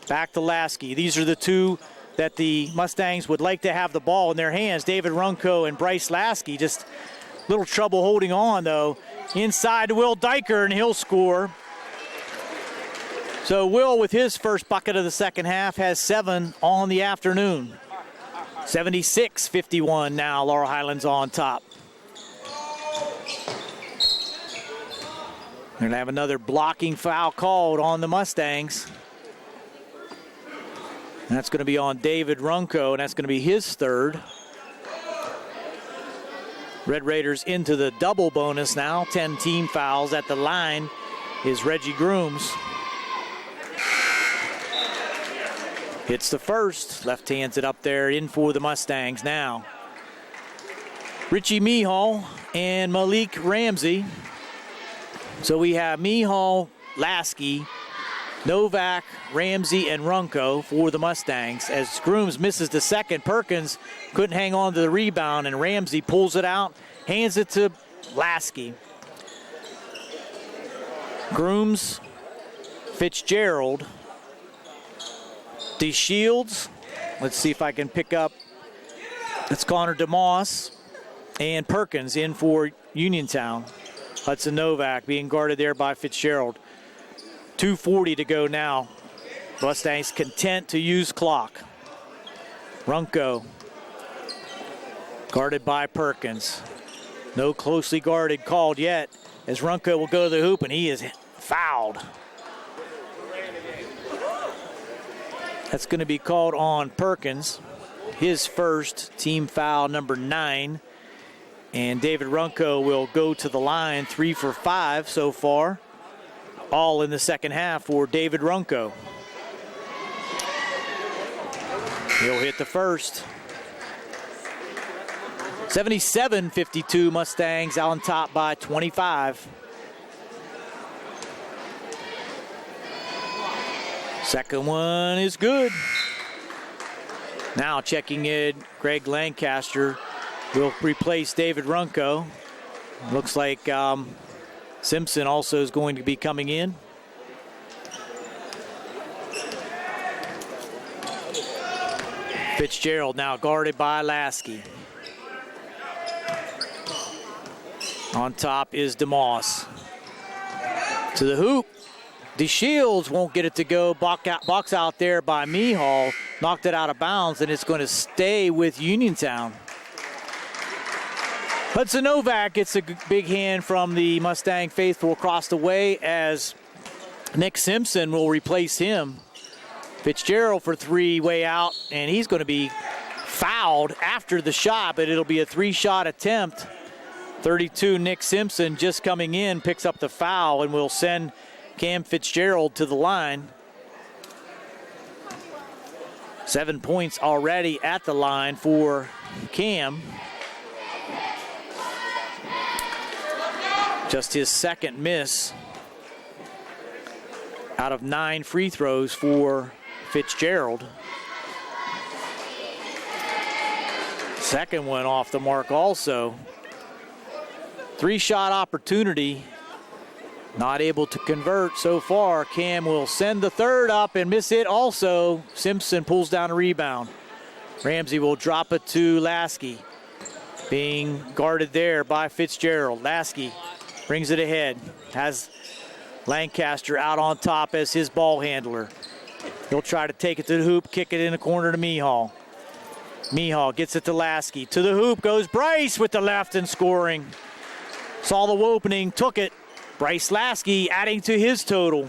Back to Lasky. These are the two that the Mustangs would like to have the ball in their hands. David Runco and Bryce Lasky. Just little trouble holding on, though. Inside to Will Dykert, and he'll score. So Will, with his first bucket of the second half, has 7 on the afternoon. 76-51 now. Laurel Highlands on top. They're going to have another blocking foul called on the Mustangs. That's going to be on David Runco, and that's going to be his third. Red Raiders into the double bonus now. 10 team fouls. At the line is Reggie Grooms. Hits the first. Left hands it up there in for the Mustangs now. Richie Mihal and Malik Ramsey. So we have Mihal, Lasky, Novak, Ramsey, and Runco for the Mustangs. As Grooms misses the second, Perkins couldn't hang on to the rebound, and Ramsey pulls it out, hands it to Lasky. Grooms, Fitzgerald, DeShields. Let's see if I can pick up. It's Connor DeMoss and Perkins in for Uniontown. Hudson Novak being guarded there by Fitzgerald. 2:40 to go now. Mustangs content to use clock. Runco guarded by Perkins. No closely guarded called yet, as Runco will go to the hoop, and he is fouled. That's going to be called on Perkins. His first, team foul number 9. And David Runco will go to the line, 3 for 5 so far. All in the second half for David Runco. He'll hit the first. 77-52 Mustangs out on top by 25. Second one is good. Now checking in, Greg Lancaster will replace David Runco. Looks like Simpson also is going to be coming in. Fitzgerald now guarded by Lasky. On top is DeMoss. To the hoop. DeShields won't get it to go. Box out there by Mihal. Knocked it out of bounds, and it's going to stay with Uniontown. Hudson Novak gets a big hand from the Mustang faithful across the way, as Nick Simpson will replace him. Fitzgerald for 3 way out, and he's going to be fouled after the shot, but it'll be a 3-shot attempt. 32, Nick Simpson just coming in, picks up the foul, and will send Cam Fitzgerald to the line. 7 points already at the line for Cam. Just his second miss out of 9 free throws for Fitzgerald. Second one off the mark also. 3-shot opportunity. Not able to convert so far. Cam will send the third up and miss it also. Simpson pulls down a rebound. Ramsey will drop it to Lasky. Being guarded there by Fitzgerald. Lasky brings it ahead. Has Lancaster out on top as his ball handler. He'll try to take it to the hoop, kick it in the corner to Mihal. Mihal gets it to Lasky. To the hoop goes Bryce with the left and scoring. Saw the opening, took it. Bryce Lasky adding to his total.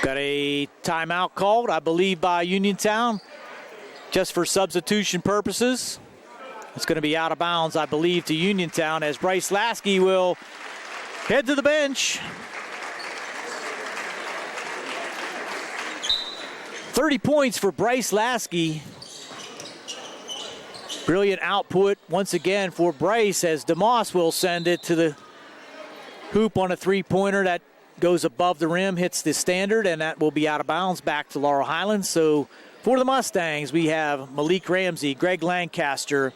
Got a timeout called, I believe, by Uniontown, just for substitution purposes. It's going to be out of bounds, I believe, to Uniontown, as Bryce Lasky will head to the bench. 30 points for Bryce Lasky. Brilliant output once again for Bryce, as DeMoss will send it to the hoop on a three-pointer that goes above the rim, hits the standard, and that will be out of bounds back to Laurel Highlands. So for the Mustangs, we have Malik Ramsey, Greg Lancaster,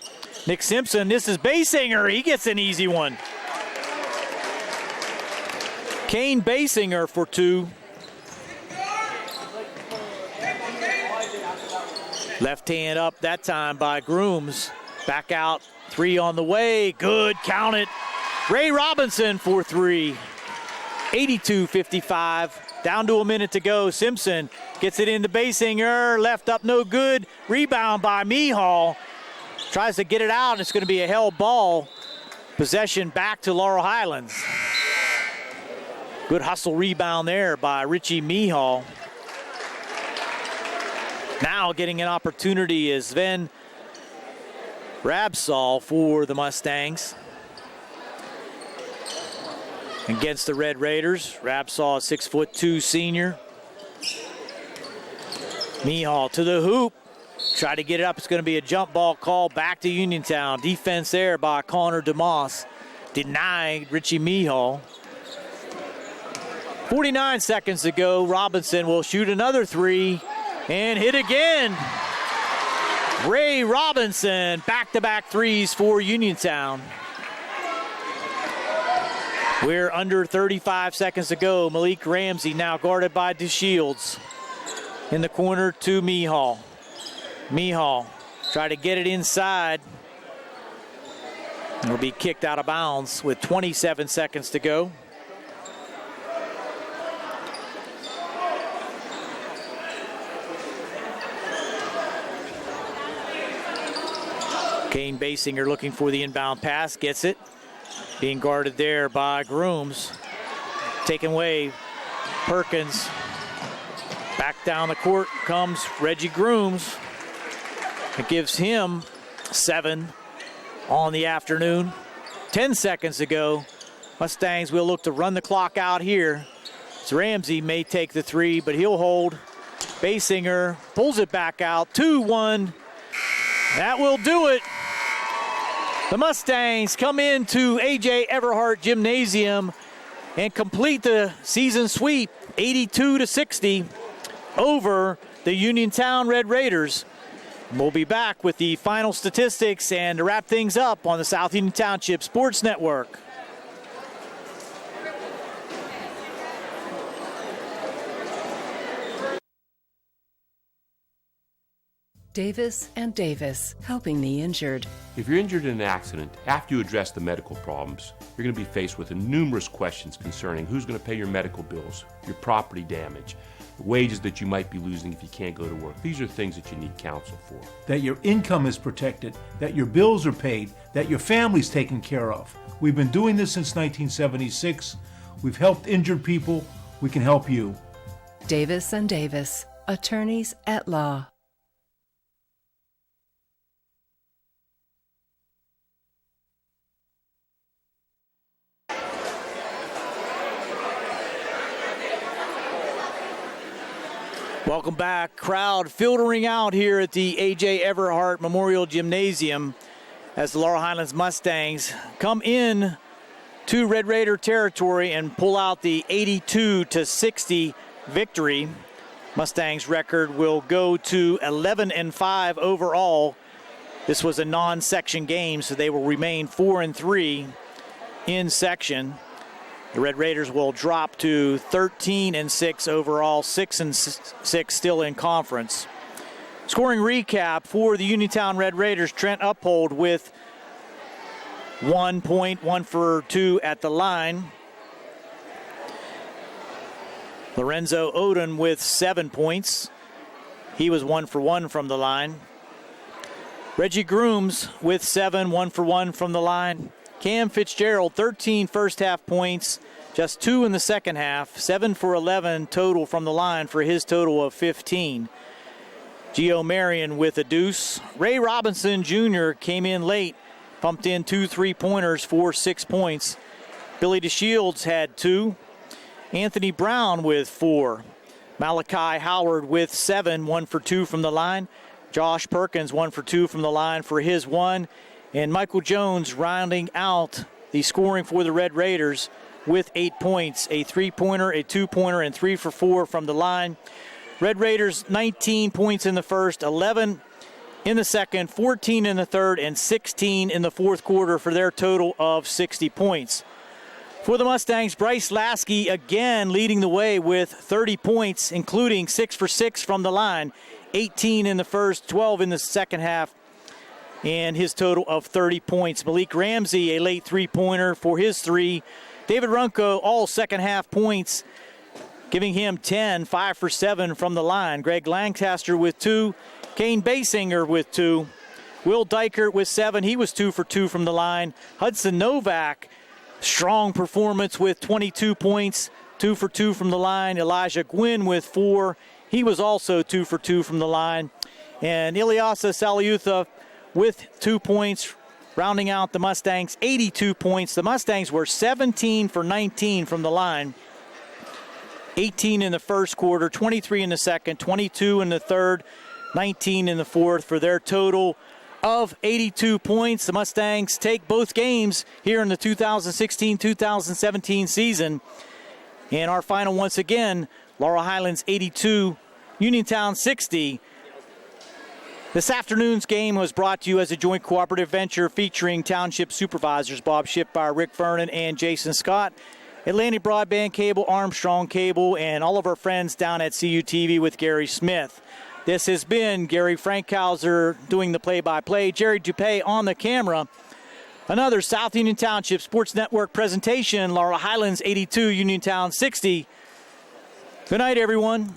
Nick Simpson. This is Basinger. He gets an easy one. Kane Basinger for two. Left hand up that time by Grooms. Back out, three on the way. Good, count it. Ray Robinson for three. 82-55. Down to a minute to go. Simpson gets it into Basinger. Left up, no good. Rebound by Mihal. Tries to get it out, and it's going to be a held ball. Possession back to Laurel Highlands. Good hustle rebound there by Richie Mihal. Now getting an opportunity is Sven Rabsal for the Mustangs. Against the Red Raiders, Rabsal, a 6'2" senior. Mihal to the hoop. Try to get it up. It's going to be a jump ball call back to Uniontown. Defense there by Connor DeMoss. Denied Richie Mihal. 49 seconds to go. Robinson will shoot another three and hit again. Ray Robinson, back-to-back threes for Uniontown. We're under 35 seconds to go. Malik Ramsey now guarded by DeShields. In the corner to Mihal. Mihal try to get it inside. It'll be kicked out of bounds with 27 seconds to go. Kane Basinger looking for the inbound pass, gets it. Being guarded there by Grooms. Taken away, Perkins. Back down the court comes Reggie Grooms. It gives him 7 on the afternoon. 10 seconds to go. Mustangs will look to run the clock out here. So Ramsey may take the three, but he'll hold. Basinger pulls it back out. 2-1. That will do it. The Mustangs come into A.J. Everhart Gymnasium and complete the season sweep, 82-60 over the Uniontown Red Raiders. We'll be back with the final statistics and to wrap things up on the South Union Township Sports Network. Davis and Davis, helping the injured. If you're injured in an accident, after you address the medical problems, you're going to be faced with numerous questions concerning who's going to pay your medical bills, your property damage, the wages that you might be losing if you can't go to work. These are things that you need counsel for. That your income is protected, that your bills are paid, that your family's taken care of. We've been doing this since 1976. We've helped injured people. We can help you. Davis and Davis, attorneys at law. Welcome back. Crowd filtering out here at the A.J. Everhart Memorial Gymnasium as the Laurel Highlands Mustangs come in to Red Raider territory and pull out the 82-60 victory. Mustangs record will go to 11-5 overall. This was a non-section game, so they will remain 4-3 in section. The Red Raiders will drop to 13-6 overall, 6-6 still in conference. Scoring recap for the Uniontown Red Raiders: Trent Uphold with 1 point, 1 for 2 at the line. Lorenzo Odom with 7 points. He was 1 for 1 from the line. Reggie Grooms with 7, 1 for 1 from the line. Cam Fitzgerald, 13 first half points, just 2 in the second half, 7 for 11 total from the line for his total of 15. Gio Marion with a deuce. Ray Robinson Jr. came in late, pumped in 2 3-pointers for 6 points. Billy DeShields had 2. Anthony Brown with 4. Malachi Howard with 7, 1 for 2 from the line. Josh Perkins 1 for 2 from the line for his 1. And Michael Jones rounding out the scoring for the Red Raiders with 8 points, a 3-pointer, a 2-pointer, and 3 for 4 from the line. Red Raiders 19 points in the first, 11 in the second, 14 in the third, and 16 in the fourth quarter for their total of 60 points. For the Mustangs, Bryce Lasky again leading the way with 30 points, including 6 for 6 from the line, 18 in the first, 12 in the second half, and his total of 30 points. Malik Ramsey, a late 3-pointer for his 3. David Runco, all second half points, giving him 10, 5 for 7 from the line. Greg Lancaster with 2. Kane Basinger with 2. Will Dykert with 7. He was 2 for 2 from the line. Hudson Novak, strong performance with 22 points, 2 for 2 from the line. Elijah Gwynn with 4. He was also 2 for 2 from the line. And Ilyasa Saliutha with 2 points, rounding out the Mustangs, 82 points. The Mustangs were 17 for 19 from the line. 18 in the first quarter, 23 in the second, 22 in the third, 19 in the fourth for their total of 82 points. The Mustangs take both games here in the 2016-2017 season. And our final once again, Laurel Highlands 82, Uniontown 60. This afternoon's game was brought to you as a joint cooperative venture featuring Township Supervisors Bob Schiffbauer, Rick Vernon, and Jason Scott, Atlantic Broadband Cable, Armstrong Cable, and all of our friends down at CUTV with Gary Smith. This has been Gary Frankhauser doing the play-by-play, Jerry Dupay on the camera. Another South Union Township Sports Network presentation, Laurel Highlands 82, Uniontown 60. Good night, everyone.